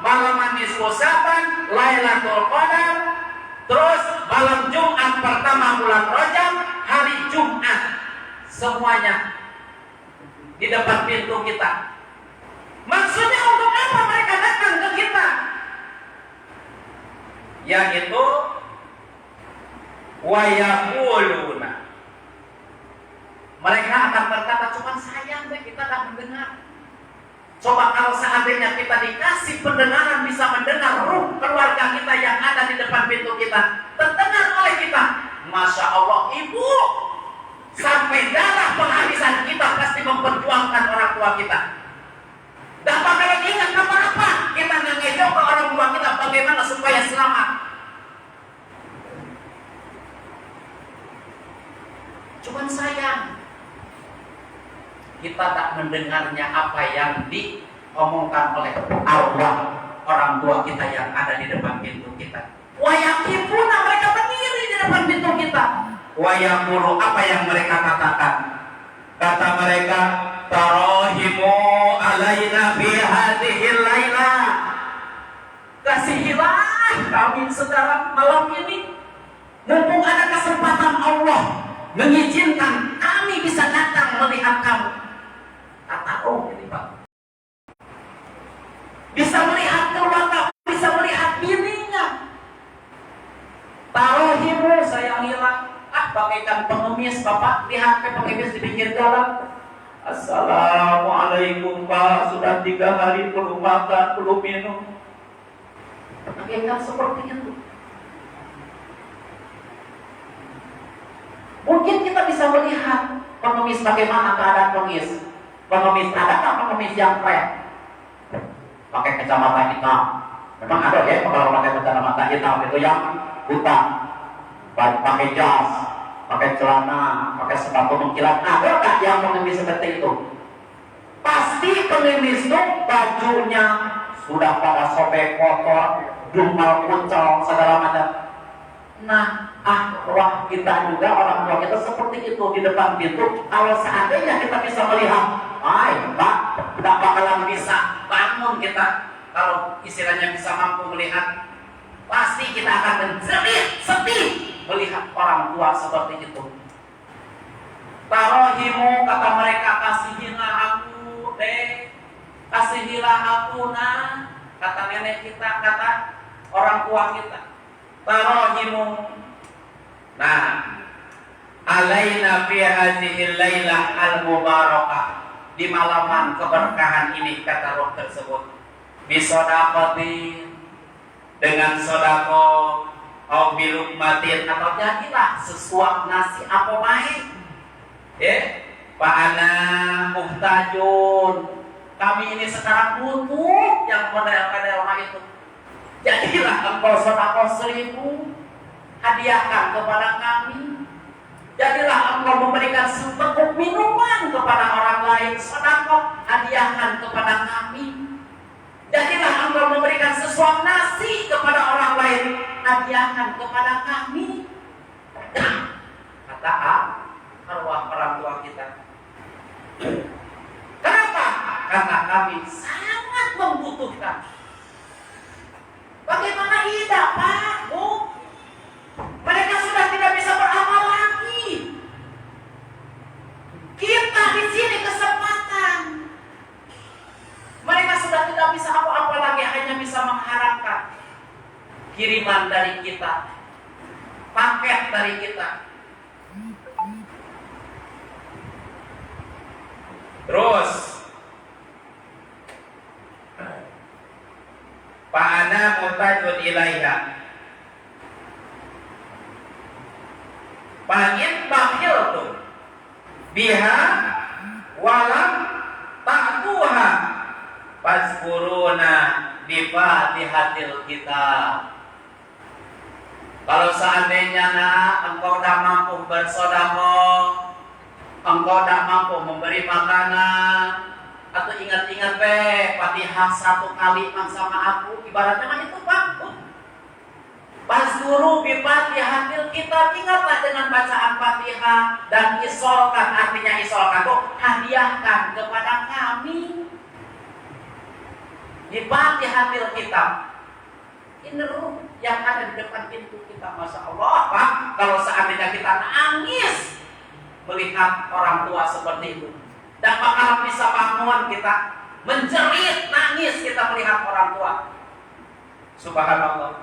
malam nisfu Saban, Lailatul Qadar, terus malam Jumat pertama bulan Rajab, hari Jumat, semuanya di depan pintu kita. Maksudnya untuk apa mereka datang ke kita? Yaitu wa yaquluna, mereka akan berkata, cuma sayang deh kita tak mendengar. Coba kalau seandainya kita dikasih pendengaran, bisa mendengar ruh keluarga kita yang ada di depan pintu kita terdengar oleh kita. Masya Allah, Ibu, sampai darah penghabisan kita pasti memperjuangkan orang tua kita. Dan bakalan ingat apa-apa, kita ngejauh ke orang tua kita bagaimana supaya selamat. Cuman sayang, kita tak mendengarnya apa yang diomongkan oleh arwah orang tua kita yang ada di depan pintu kita. Wa yaqifuna, mereka berdiri di depan pintu kita. Wa yaqulu, apa yang mereka katakan? Kata mereka, tarahimu alaina fi hadhil laila, kasihilah kami sekarang malam ini, mumpung ada kesempatan Allah mengizinkan kami bisa datang melihat kamu. Kata roh ini Pak, bisa melihat keluarga, bisa melihat melihat bininya. Tarohimu sayangilah. Bagaikan pengemis, Bapak lihat pengemis di pinggir jalan. Assalamualaikum Pak, sudah 3 hari belum makan, belum minum. Bagaikan seperti itu. Mungkin kita bisa melihat pengemis bagaimana keadaan pengemis. Pengemis, ada nggak pengemis yang keren? Pakai kacamata hitam. Memang ada ya kalau pakai kacamata hitam itu yang buta. Pakai jas, pakai celana, pakai sepatu mengkilat. Ada nggak yang pengemis seperti itu? Pasti pengemis itu bajunya sudah pada sobek kotor, dumal kuncel segala macam. Nah, wah kita juga orang tua kita seperti itu di depan pintu. Kalau seandainya kita bisa melihat, Pak, tidak bakalan bisa bangun kita. Kalau istilahnya bisa mampu melihat, pasti kita akan menjerit, sedih melihat orang tua seperti itu. Tarohimu, kata mereka, kasihilah aku, deh, kasihilah aku, nah, kata nenek kita, kata orang tua kita. Tarohimu. Nah, alaina fi hadhil lailah al-mubarakah, di malaman keberkahan ini, kata roh tersebut, bisodaqati, dengan sodako, au bilukmatin, atau jadilah sesuap nasi apa baik. Pak ana muhtajun, kami ini sekarang butuh yang model-model itu. Jadilah engkau sodako 1000, hadiahkan kepada kami. Jadilah engkau memberikan seteguk minuman kepada orang lain, sodako, hadiahkan kepada kami. Jadilah engkau memberikan sesuap nasi kepada orang lain, hadiahkan kepada kami. Kata arwah orang tua kita. Kenapa? Karena kami sangat membutuhkan. Bagaimana tidak, Pak, Bu? Mereka sudah tidak bisa beramal lagi. Kita di sini kesempatan. Mereka sudah tidak bisa apa-apa lagi, hanya bisa mengharapkan kiriman dari kita, paket dari kita. Terus Fa'ana mutajun ilaiha, Fa'in bakhiltu biha walam ta'tuha fazkuruna bifatihatil kitab. Kalau seandainya engkau tidak mampu bersedekah, engkau tidak mampu memberi makanan, atau ingat-ingat Fatihah 1 kali sama aku, ibaratnya mah itu Pak. Fazkuru bifatihatil kitab, ingatlah dengan bacaan Fatihah dan isolkan, artinya isolkan kok hadiahkan kepada kami. Di Fatihatil kitab, ini roh yang ada di depan pintu kita. Masya Allah, Pak, kalau seandainya kita nangis melihat orang tua seperti itu, dan bakalan bisa bangun kita menjerit nangis kita melihat orang tua. Subhanallah.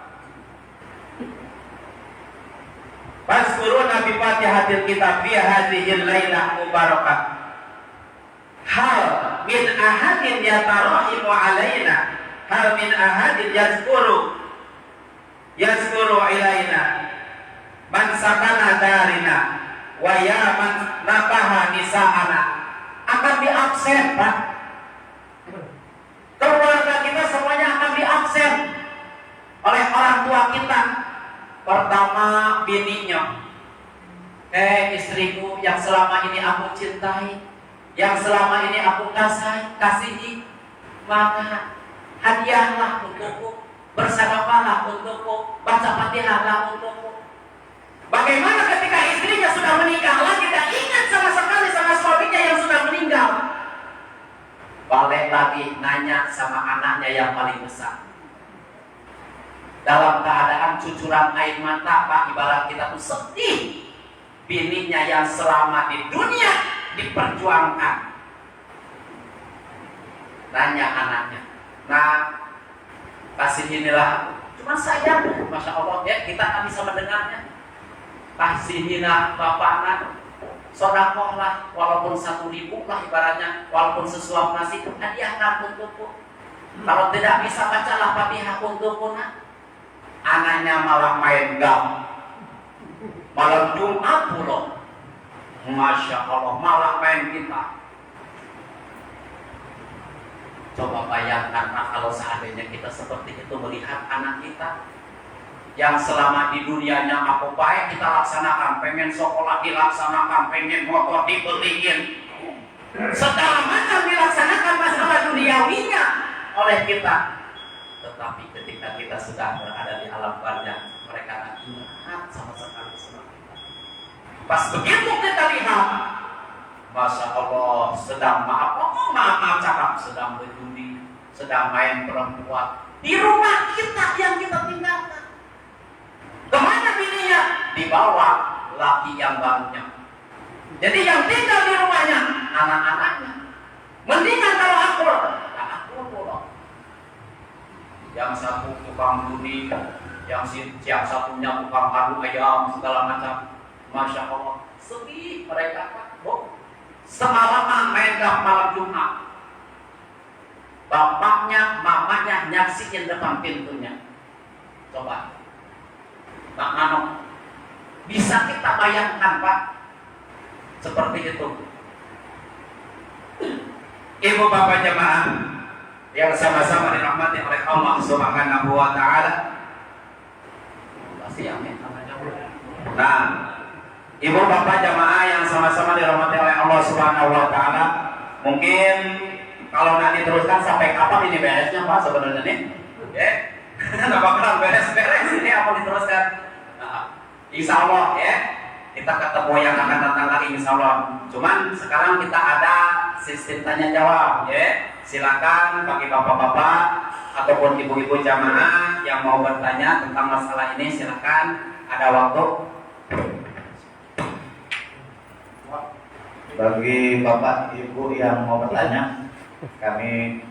Fazkuruna bi Fatihatil kitab fi hadhil lailah mubarakah. Hal min ahadin yatarahimu alaina, hal min ahadin yazkuru ilaina, man sakana darina wa ya man nabaha nisa'ana. Akan diabsen, Pak. Keluarga kita semuanya akan diabsen oleh orang tua kita. Pertama bininya, istriku yang selama ini aku cintai, yang selama ini aku kasihi, maka hadiahlah untukku, bersedekahlah untukku, baca Fatihahlah untukku. Bagaimana ketika istrinya sudah menikah lagi dan ingat sama sekali sama suaminya yang sudah meninggal, balik lagi nanya sama anaknya yang paling besar. Dalam keadaan cucuran air mata, Pak, ibarat kita tuh sedih. Bininya yang selama di dunia diperjuangkan. Tanya anaknya, nah kasih inilah Cuma sayang, Masya Allah ya, kita tak bisa mendengarnya. Kasihina bapakna, sodakoh lah, walaupun 1.000 lah ibaratnya, walaupun sesuap nasi, hadiahkan untukku. Kalau tidak bisa bacalah Fatihah untukku nak. Anaknya malah main gam, malam Jumat pula, Masya Allah malah main kita. Coba bayangkan nah, kalau seandainya kita seperti itu melihat anak kita yang selama di dunianya apa baik kita laksanakan, pengen sekolah dilaksanakan, pengen motor dibeliin, segala macam dilaksanakan masalah duniawinya oleh kita. Tetapi ketika kita sudah berada di alam barzah, mereka tak ingat sama sekali sama kita. Pas begitu kita lihat, Masya Allah sedang maaf cakap, sedang berjudi, sedang main perempuan di rumah kita yang kita tinggalkan. Kemana bininya? Dibawa laki yang barunya. Jadi yang tinggal di rumahnya anak-anaknya. Mendingan kalau akur, tak akur pula. Yang satu tukang judi, yang satunya tukang adu ayam segala macam. Masya Allah, sepi mereka kan. Semalaman main gam malam Jumat. Bapaknya, mamanya nyaksiin depan pintunya. Coba. Pak Mano, bisa kita bayangkan Pak seperti itu. Ibu bapak jemaah yang sama-sama dirahmati oleh Allah Subhanahu wa taala. Nah, ibu bapak jemaah yang sama-sama dirahmati oleh Allah Subhanahu wa taala, mungkin kalau nanti teruskan sampai kapan ini beresnya Pak sebenarnya nih? Ya. Enggak bakalan beres-beres ini apa diteruskan. Insya Allah ya, kita ketemu yang akan datang lagi insya Allah. Cuman sekarang kita ada sistem tanya jawab ya. Silakan bagi bapak-bapak ataupun ibu-ibu jamaah yang mau bertanya tentang masalah ini, silakan, ada waktu. Bagi bapak ibu yang mau bertanya, kami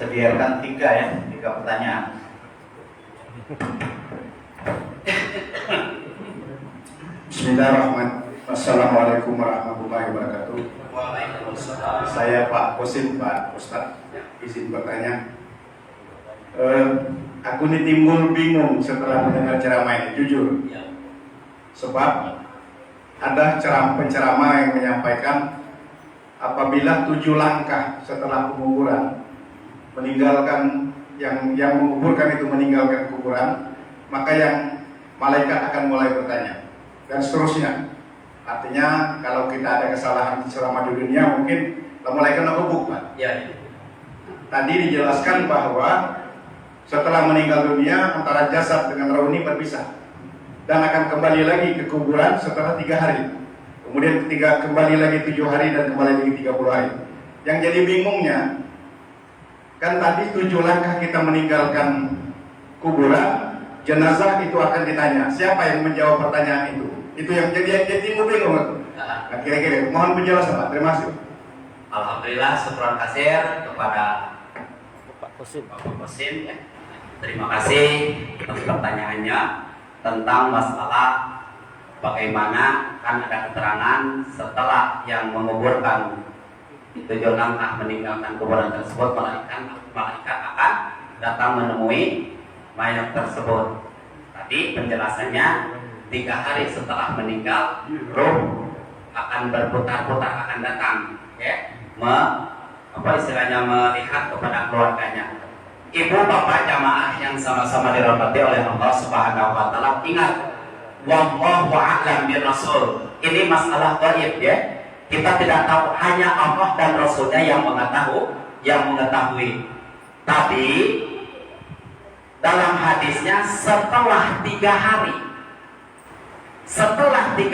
sediakan 3 pertanyaan. Bismillahirrahmanirrahim. Assalamualaikum warahmatullahi wabarakatuh. Waalaikumsalam. Saya Pak Kosim, Pak Ustadz, izin bertanya. Aku ini timbul bingung setelah mendengar ceramah ini, jujur. Sebab ada penceramah yang menyampaikan apabila 7 langkah setelah penguburan meninggalkan yang menguburkan itu meninggalkan kuburan, maka yang malaikat akan mulai bertanya dan seterusnya. Artinya kalau kita ada kesalahan selama di dunia mungkin malaikat ngebuk Pak. Ya. Tadi dijelaskan bahwa setelah meninggal dunia antara jasad dengan roh ini berpisah dan akan kembali lagi ke kuburan setelah 3 hari. Kemudian kembali lagi 7 hari dan kembali lagi 30 hari. Yang jadi bingungnya, kan tadi 7 langkah kita meninggalkan kuburan, jenazah itu akan ditanya. Siapa yang menjawab pertanyaan itu? Itu yang jadi bingung. Nah, kira-kira mohon penjelasan Pak. Terima kasih. Alhamdulillah, syukur kasir kepada Bapak Kosim ya. Terima kasih atas pertanyaannya tentang masalah bagaimana kan ada keterangan setelah yang menguburkan 7 langkah meninggalkan kuburan tersebut, malaikat akan datang menemui mayat tersebut. Tadi penjelasannya 3 hari setelah meninggal, roh akan berputar-putar, akan datang, ya, istilahnya melihat kepada keluarganya. Ibu bapak jamaah yang sama-sama dirahmati oleh Allah Subhanahu wa taala, ingat, wallahu a'lam birrasul. Ini masalah gaib ya. Kita tidak tahu, hanya Allah dan Rasulnya yang mengetahui. Tapi dalam hadisnya setelah 3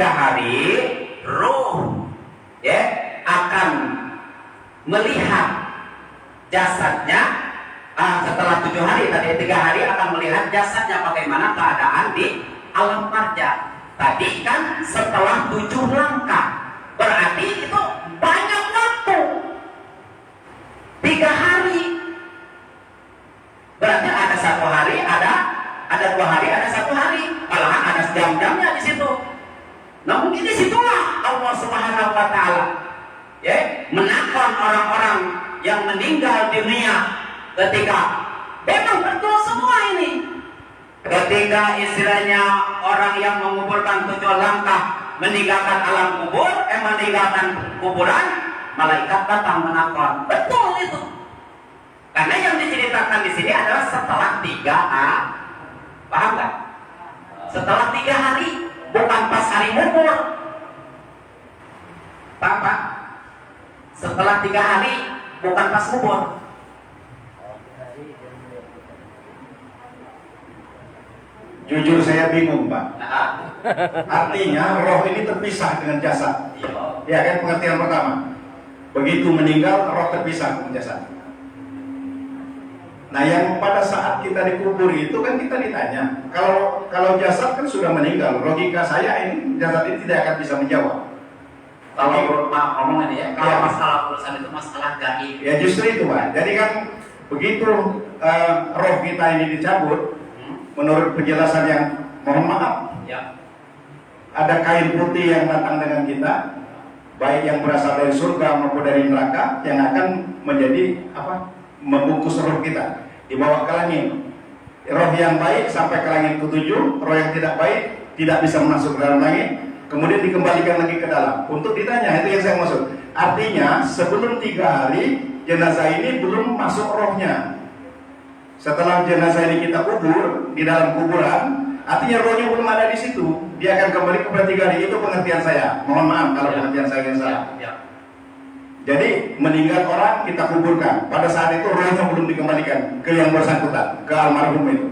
hari, ruh ya akan melihat jasadnya. Setelah 7 hari, tadi 3 hari akan melihat jasadnya bagaimana keadaan di alam barzah. Tadi kan setelah 7 langkah, berarti itu banyak waktu. 3 hari berarti ada 1 satu hari, ada 2 hari, ada 1 hari, malahan ada jam-jamnya di situ. Namun di situlah Allah Subhanahu wa taala menakon orang-orang yang meninggal dunia ketika memang betul semua ini. Ketika istilahnya orang yang menguburkan 7 langkah meninggalkan alam kubur, meninggalkan kuburan, malaikat datang menakon. Betul itu. Karena yang diceritakan di sini adalah setelah 3 hari. Paham nggak? Setelah 3 hari, bukan pas hari kubur. Paham Pak? Setelah 3 hari, bukan pas kubur. Jujur saya bingung Pak. Nah, Artinya roh ini terpisah dengan jasad. iya. Ya kan pengertian pertama. Begitu meninggal roh terpisah dengan jasad. Nah yang pada saat kita dikubur itu kan kita ditanya. Kalau jasad kan sudah meninggal, logika saya ini jasad ini tidak akan bisa menjawab. Kalau maaf ngomong ini ya, kalau Ya. masalah urusan itu masalah gaib. Ya justru itu Pak. Jadi kan begitu roh kita ini dicabut, menurut penjelasan yang mohon maaf, Ya. ada kain putih yang datang dengan kita, baik yang berasal dari surga maupun dari neraka, yang akan menjadi membungkus roh kita dibawa ke langit. Roh yang baik sampai ke langit ke-7, roh yang tidak baik tidak bisa masuk ke dalam langit, kemudian dikembalikan lagi ke dalam untuk ditanya. Itu yang saya maksud. Artinya sebelum 3 hari jenazah ini belum masuk rohnya. Setelah jenazah ini kita kubur di dalam kuburan, artinya rohnya belum ada di situ. Dia akan kembali kepada 3 hari. Itu pengertian saya. Mohon maaf kalau pengertian saya yang salah. Ya. Jadi meninggal orang kita kuburkan. Pada saat itu rohnya belum dikembalikan ke yang bersangkutan, ke almarhum itu.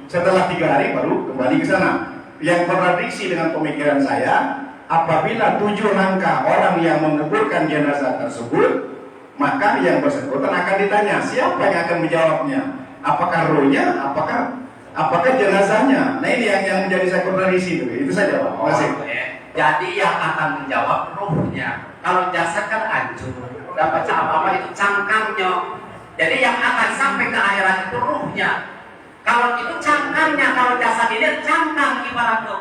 Setelah 3 hari baru kembali ke sana. Yang kontradiksi dengan pemikiran saya, apabila 7 langkah orang yang menguburkan jenazah tersebut, maka yang bersangkutan akan ditanya siapa yang akan menjawabnya. Apakah rohnya, apakah jenazahnya? Nah ini yang menjadi saya kontradiksi itu saja Pak. Terima kasih. Jadi yang akan menjawab rohnya. Kalau jasad kan hancur, dapat apa-apa itu cangkangnya. Jadi yang akan sampai ke akhirat itu rohnya. Kalau itu cangkangnya, kalau jasad ini cangkang ibarat tuh.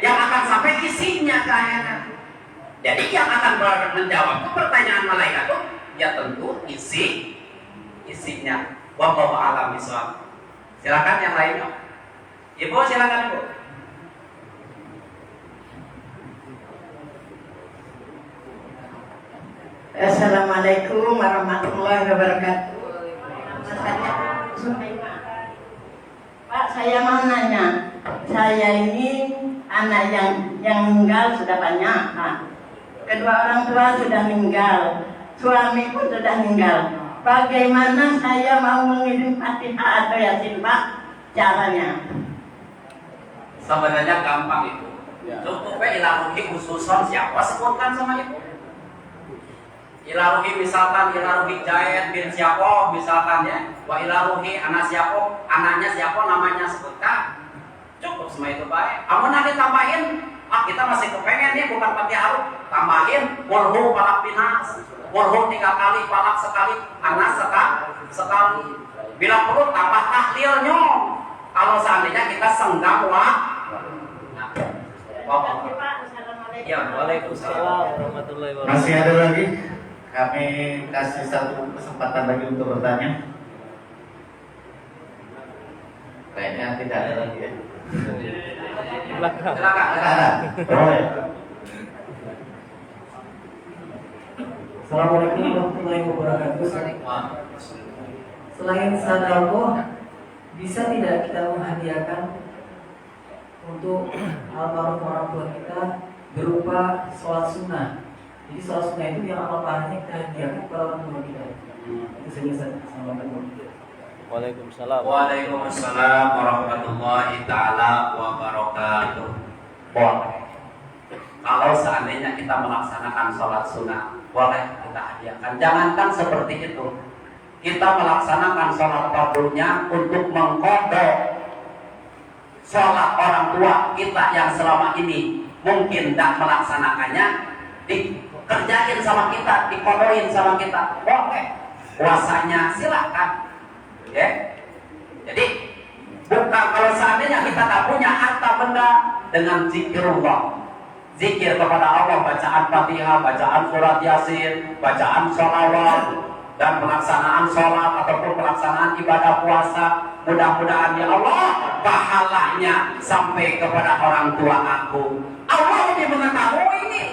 Yang akan sampai isinya ke akhirat. Jadi yang akan menjawab itu pertanyaan malaikat itu ya tentu isinya. Wallahu a'lam bishawab. Silakan yang lainnya. Ibu silakan Ibu. Assalamualaikum warahmatullahi wabarakatuh. Pak, saya mau nanya. Saya ini anak yang meninggal sudah banyak, Pak. Kedua orang tua sudah meninggal, suami pun sudah meninggal. Bagaimana saya mau mengirim Fatihah atau Yasin, Pak? Caranya? Sebenarnya gampang itu. Cukupnya ilaruhi khususon siapa sebutkan sama Ibu. Ilaruhi misalkan ilaruhi Jaid bin siapa misalkan ya. Wa ilaruhi anak siapa, anaknya siapa namanya sebutkan. Cukup semua itu baik. Amun nanti tambahin, kita masih kepengen nih bukan Fatihah, tambahin walhu palak binas. Walhu 3 kali, palak sekali, anas sekali. Bila perlu tambah tahlilnya. Kalau seandainya kita senggang Ya, waalaikumsalam warahmatullahi wabarakatuh. Masih ada lagi? Kami kasih satu kesempatan lagi untuk bertanya. Kayaknya tidak ada lagi ya. silakan. Ada. Oh ya. Assalamualaikum warahmatullahi wabarakatuh. Selain sadaqah, bisa tidak kita menghadiahkan untuk almarhum orang tua kita berupa sholat sunnah? Jadi sholat sunnah itu yang amal pahalanya kita hadiahkan kepada orang tua kita. Itu saja Ustaz. Assalamualaikum. Waalaikumsalam. Waalaikumsalam warahmatullahi taala wabarakatuh. Boleh. Kalau seandainya kita melaksanakan sholat sunnah, boleh kita hadiahkan. Jangankan seperti itu, kita melaksanakan sholat fardhunya untuk mengkodok sholat orang tua kita yang selama ini mungkin tidak melaksanakannya, dikerjain sama kita, dikodoin sama kita, boleh. Puasanya silakan, ya. Jadi bukan kalau seandainya kita tak punya harta benda, dengan zikirullah, zikir kepada Allah, bacaan Fatihah, bacaan surat Yasin, bacaan sholawat, dan pelaksanaan sholat ataupun pelaksanaan ibadah puasa, mudah-mudahan ya Allah pahalanya sampai kepada orang tua aku. Allah lebih mengetahui ini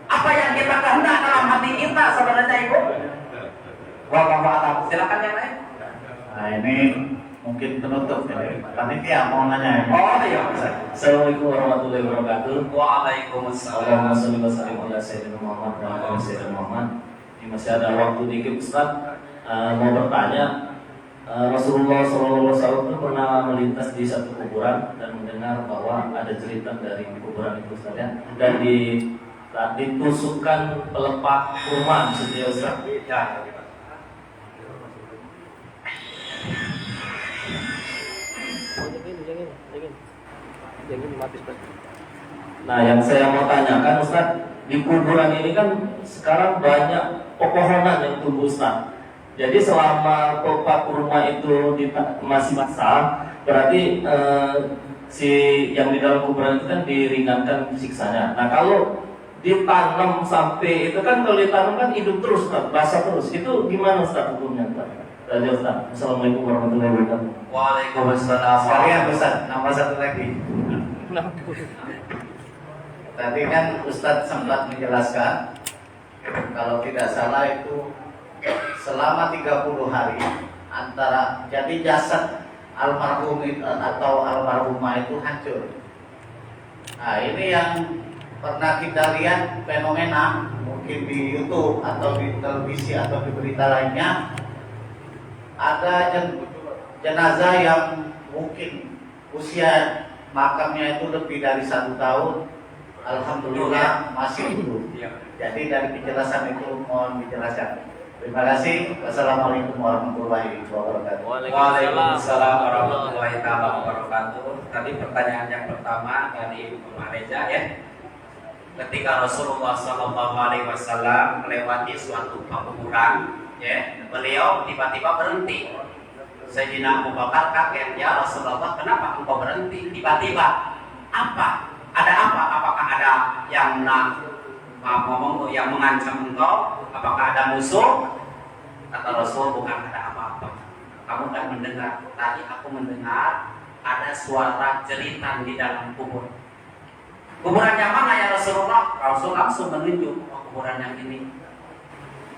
apa yang kita kehendak dalam hati kita sebenarnya, Ibu. Wallahu a'lam. Silakan yang lain. Nah ini mungkin penutup ya. Panitia mau nanya. Oh iya. Assalamualaikum warahmatullahi wabarakatuh. Waalaikumsalam. Allahumma sholli wa sallim ala sayyidina Muhammad wa ala sayyidina Muhammad. Ini masih ada waktu dikit Ustaz. Mau bertanya, Rasulullah SAW itu pernah melintas di satu kuburan dan mendengar bahwa ada cerita dari kuburan itu Ustaz ya. Dan ditusukkan pelepah kurma di situ ya Ustaz. Ya. Nah, yang saya mau tanyakan Ustaz, di kuburan ini kan sekarang banyak pepohonan yang tumbuh Ustaz. Jadi selama pelepah kurma itu masih basah, berarti si yang di dalam kuburan itu kan diringankan siksanya. Nah, kalau ditanam sampai itu kan kalau ditanam kan hidup terus Ustaz, basah terus. Itu gimana Ustaz hukumnya Ustaz? Tadi Ustaz. Assalamualaikum warahmatullahi wabarakatuh. Waalaikumsalam. Sekalian Ustaz, nama satu lagi. Tadi kan Ustadz sempat menjelaskan kalau tidak salah itu selama 30 hari antara jadi jasad almarhum atau almarhumah itu hancur. Nah ini yang pernah kita lihat fenomena mungkin di YouTube atau di televisi atau di berita lainnya, ada jenazah yang mungkin usia makamnya itu lebih dari 1 tahun, alhamdulillah masih hidup. Jadi dari penjelasan itu mohon dijelaskan. Terima kasih. Wassalamualaikum warahmatullahi wabarakatuh. Waalaikumsalam warahmatullahi wabarakatuh. Tadi pertanyaan yang pertama dari Ibu Mareja ya. Ketika Rasulullah SAW melewati suatu kuburan, ya, beliau tiba-tiba berhenti. Sayyidina Abu Bakar kaget, ya Rasulullah, kenapa engkau berhenti tiba-tiba? Apa? Ada apa? Apakah ada yang yang mengancam engkau? Apakah ada musuh? Kata Rasul, bukan ada apa-apa. Kamu kan mendengar. Tadi aku mendengar ada suara jeritan di dalam kubur. Kuburan yang mana ya Rasulullah? Rasul langsung menunjuk, kuburan yang ini.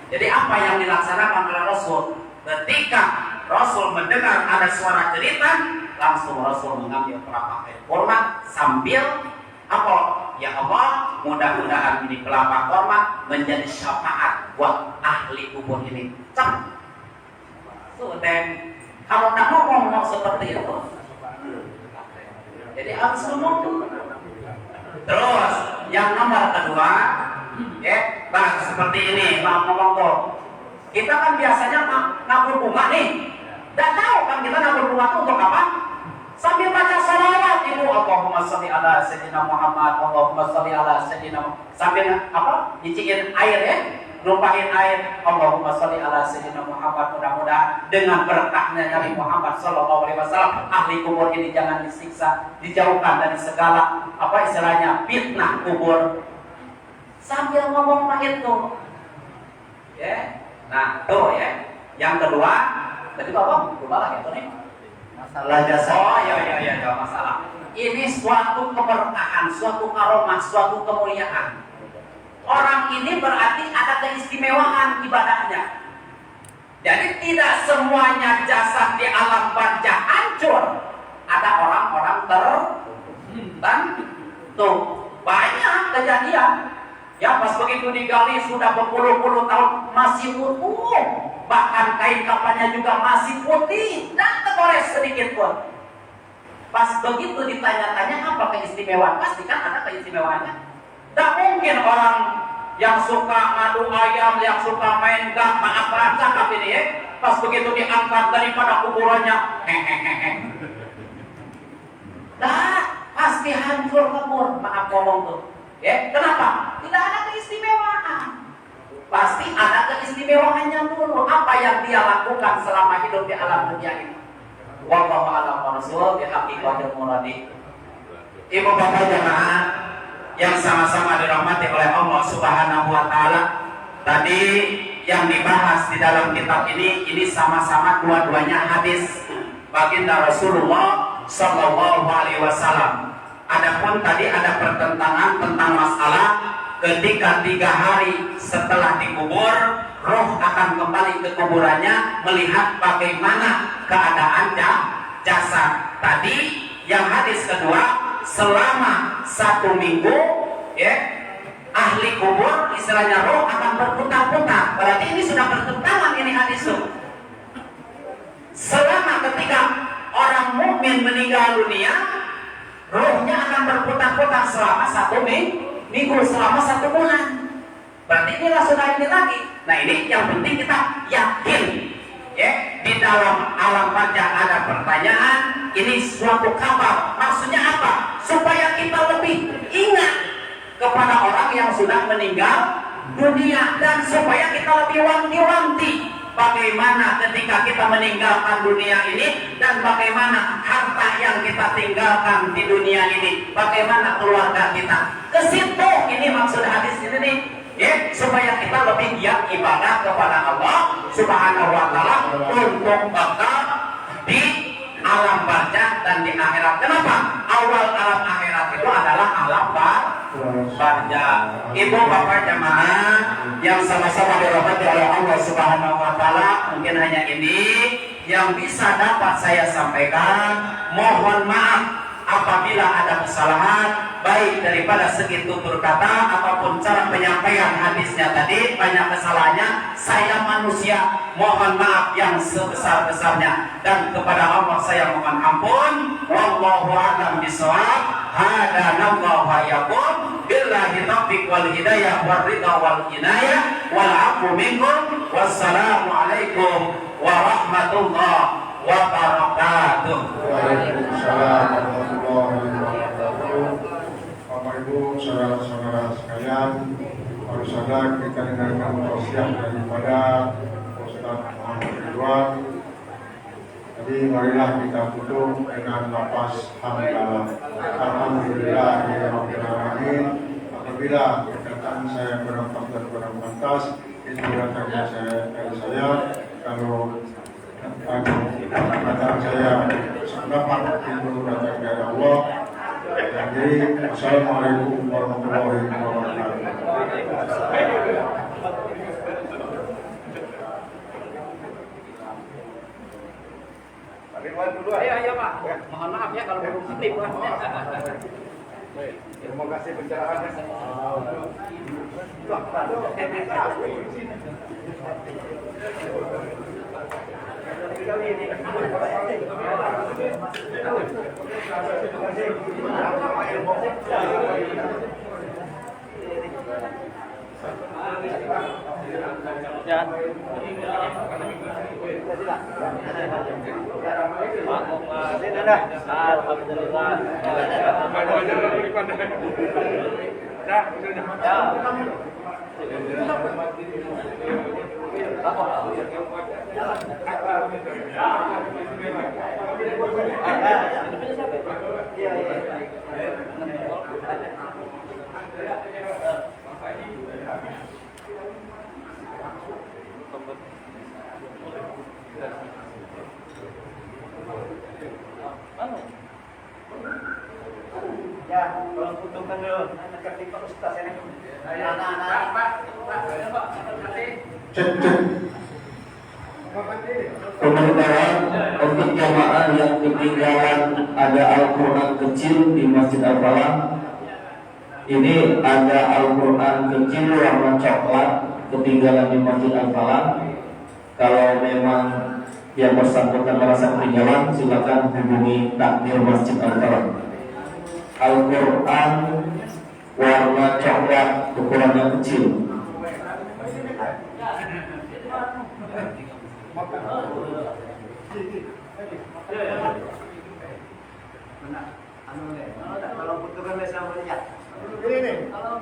Jadi apa yang dilaksanakan oleh Rasul? Ketika Rasul mendengar ada suara jeritan, langsung Rasul mengambil telapak air kurma sambil apa? Ya Allah, mudah-mudahan ini telapak kurma menjadi syafaat buat ahli kubur ini. Dan kalau tak ngomong seperti itu, jadi harus ngomong. Terus yang nomor kedua, ya, bang seperti ini, bang ngomong tuh. Kita kan biasanya nabur bunga nih. Tidak tahu kan kita nabur bunga itu untuk apa? Sambil baca salawat Ibu, Allahumma sholli ala sayyidina Muhammad, Allahumma sholli ala sayyidina Muhammad. Sambil apa? Nyiciin air ya, numpahin air, Allahumma sholli ala sayyidina Muhammad. Mudah-mudahan dengan berkahnya Nabi Muhammad sallallahu alaihi wasallam, ahli kubur ini jangan disiksa, dijauhkan dari segala apa istilahnya fitnah kubur. Sambil ngomong itu, ya. Nah, tuh ya. Yang kedua, tadi apa? Lupa lah itu nih. Masalah jasa. Oh iya, gak masalah. Ini suatu keberkahan, suatu karomah, suatu kemuliaan. Orang ini berarti ada keistimewaan ibadahnya. Jadi tidak semuanya jasad di alam barzah hancur. Ada orang-orang tertentu. Banyak kejadian. Ya pas begitu digali sudah berpuluh-puluh tahun masih utuh. Bahkan kain kafannya juga masih putih, dan tergores sedikit pun. Pas begitu ditanya-tanya apa keistimewaan, pasti kan ada keistimewaannya. Tidak mungkin orang yang suka ngadu ayam, yang suka main gak, maaf cakap ini ya. Pas begitu diangkat daripada kuburannya, hehehe. Dah pasti hancur kubur, maaf ngomong tuh. Ya, kenapa? Tidak ada keistimewaan. Pasti ada keistimewaannya dulu. Apa yang dia lakukan selama hidup di alam dunia ini? Wallahu a'lam bishawab bihaqiqatil muradi. Ibu bapak jamaah yang sama-sama dirahmati oleh Allah Subhanahu wa taala, tadi yang dibahas di dalam kitab ini sama-sama dua-duanya hadis baginda Rasulullah sallallahu alaihi wasallam. Adapun tadi ada pertentangan tentang masalah ketika 3 hari setelah dikubur, roh akan kembali ke kuburannya melihat bagaimana keadaan jasad. Tadi yang hadis kedua, selama 1 minggu ya, ahli kubur istilahnya roh akan berputar-putar. Berarti ini sudah bertentangan ini hadis itu. Selama ketika orang mukmin meninggal dunia, rohnya akan berputar-putar selama 1 minggu, selama 1 bulan. Berarti inilah sudah ini lagi. Nah ini yang penting kita yakin ya, di dalam alam barzah ada pertanyaan, ini suatu kabar. Maksudnya apa? Supaya kita lebih ingat kepada orang yang sudah meninggal dunia, dan supaya kita lebih wanti-wanti bagaimana ketika kita meninggalkan dunia ini, dan bagaimana harta yang kita tinggalkan di dunia ini, bagaimana keluarga kita. Ke situ ini maksud hadis ini nih. Ya, supaya kita lebih giat ibadah kepada Allah Subhanahu wa taala untuk bakal di alam barzah dan di akhirat. Kenapa? Awal alam akhirat itu adalah alam barzah. Ibu bapak jamaah yang sama-sama dirahmati oleh Allah Subhanahu wa taala, mungkin hanya ini yang bisa dapat saya sampaikan. Mohon maaf apabila ada kesalahan, baik daripada segi tutur kata ataupun cara penyampaian hadisnya tadi banyak kesalahannya. Saya manusia, mohon maaf yang sebesar-besarnya, dan kepada Allah saya mohon ampun. Wallahu a'lam bishawab. Hadanallahu wa iyyakum billahi taufiq wal hidayah war ridha wal inayah wal 'afwu minkum. Wassalamu alaikum warahmatullahi wabarakatuh. Waalaikumsalam warahmatullahi wabarakatuh. Bapak Ibu, saudara-saudara sekalian, baru saja kita dengarkan tausiah daripada Ustaz Muhammad Ridwan. Jadi marilah kita tutup dengan lafaz hamdalah. Alhamdulillahirabbil alamin. Apabila perkataan saya kurang pas dan kurang pantas, itu datangnya saya. Kalau perkataan saya sependapat, itu datang dari Allah. Jadi assalamualaikum warahmatullahi wabarakatuh. Ayo Pak. Mohon maaf ya kalau belum aktif Pak. Terima kasih pencerahannya. Ya, tolong putuskan dulu. Nanti Pak Ustaz ini. Pak. Cek. Pemberitahuan untuk jamaah yang ketinggalan ada Al-Quran kecil di Masjid Al-Falah. Ini ada Al-Quran kecil warna coklat ketinggalan di Masjid Al-Falah. Kalau memang yang bersangkutan merasa ketinggalan, silakan hubungi takmir Masjid Al-Falah. Al-Quran warna coklat ukurannya kecil. Kalau putuskan saya boleh ya. Ini. Kalau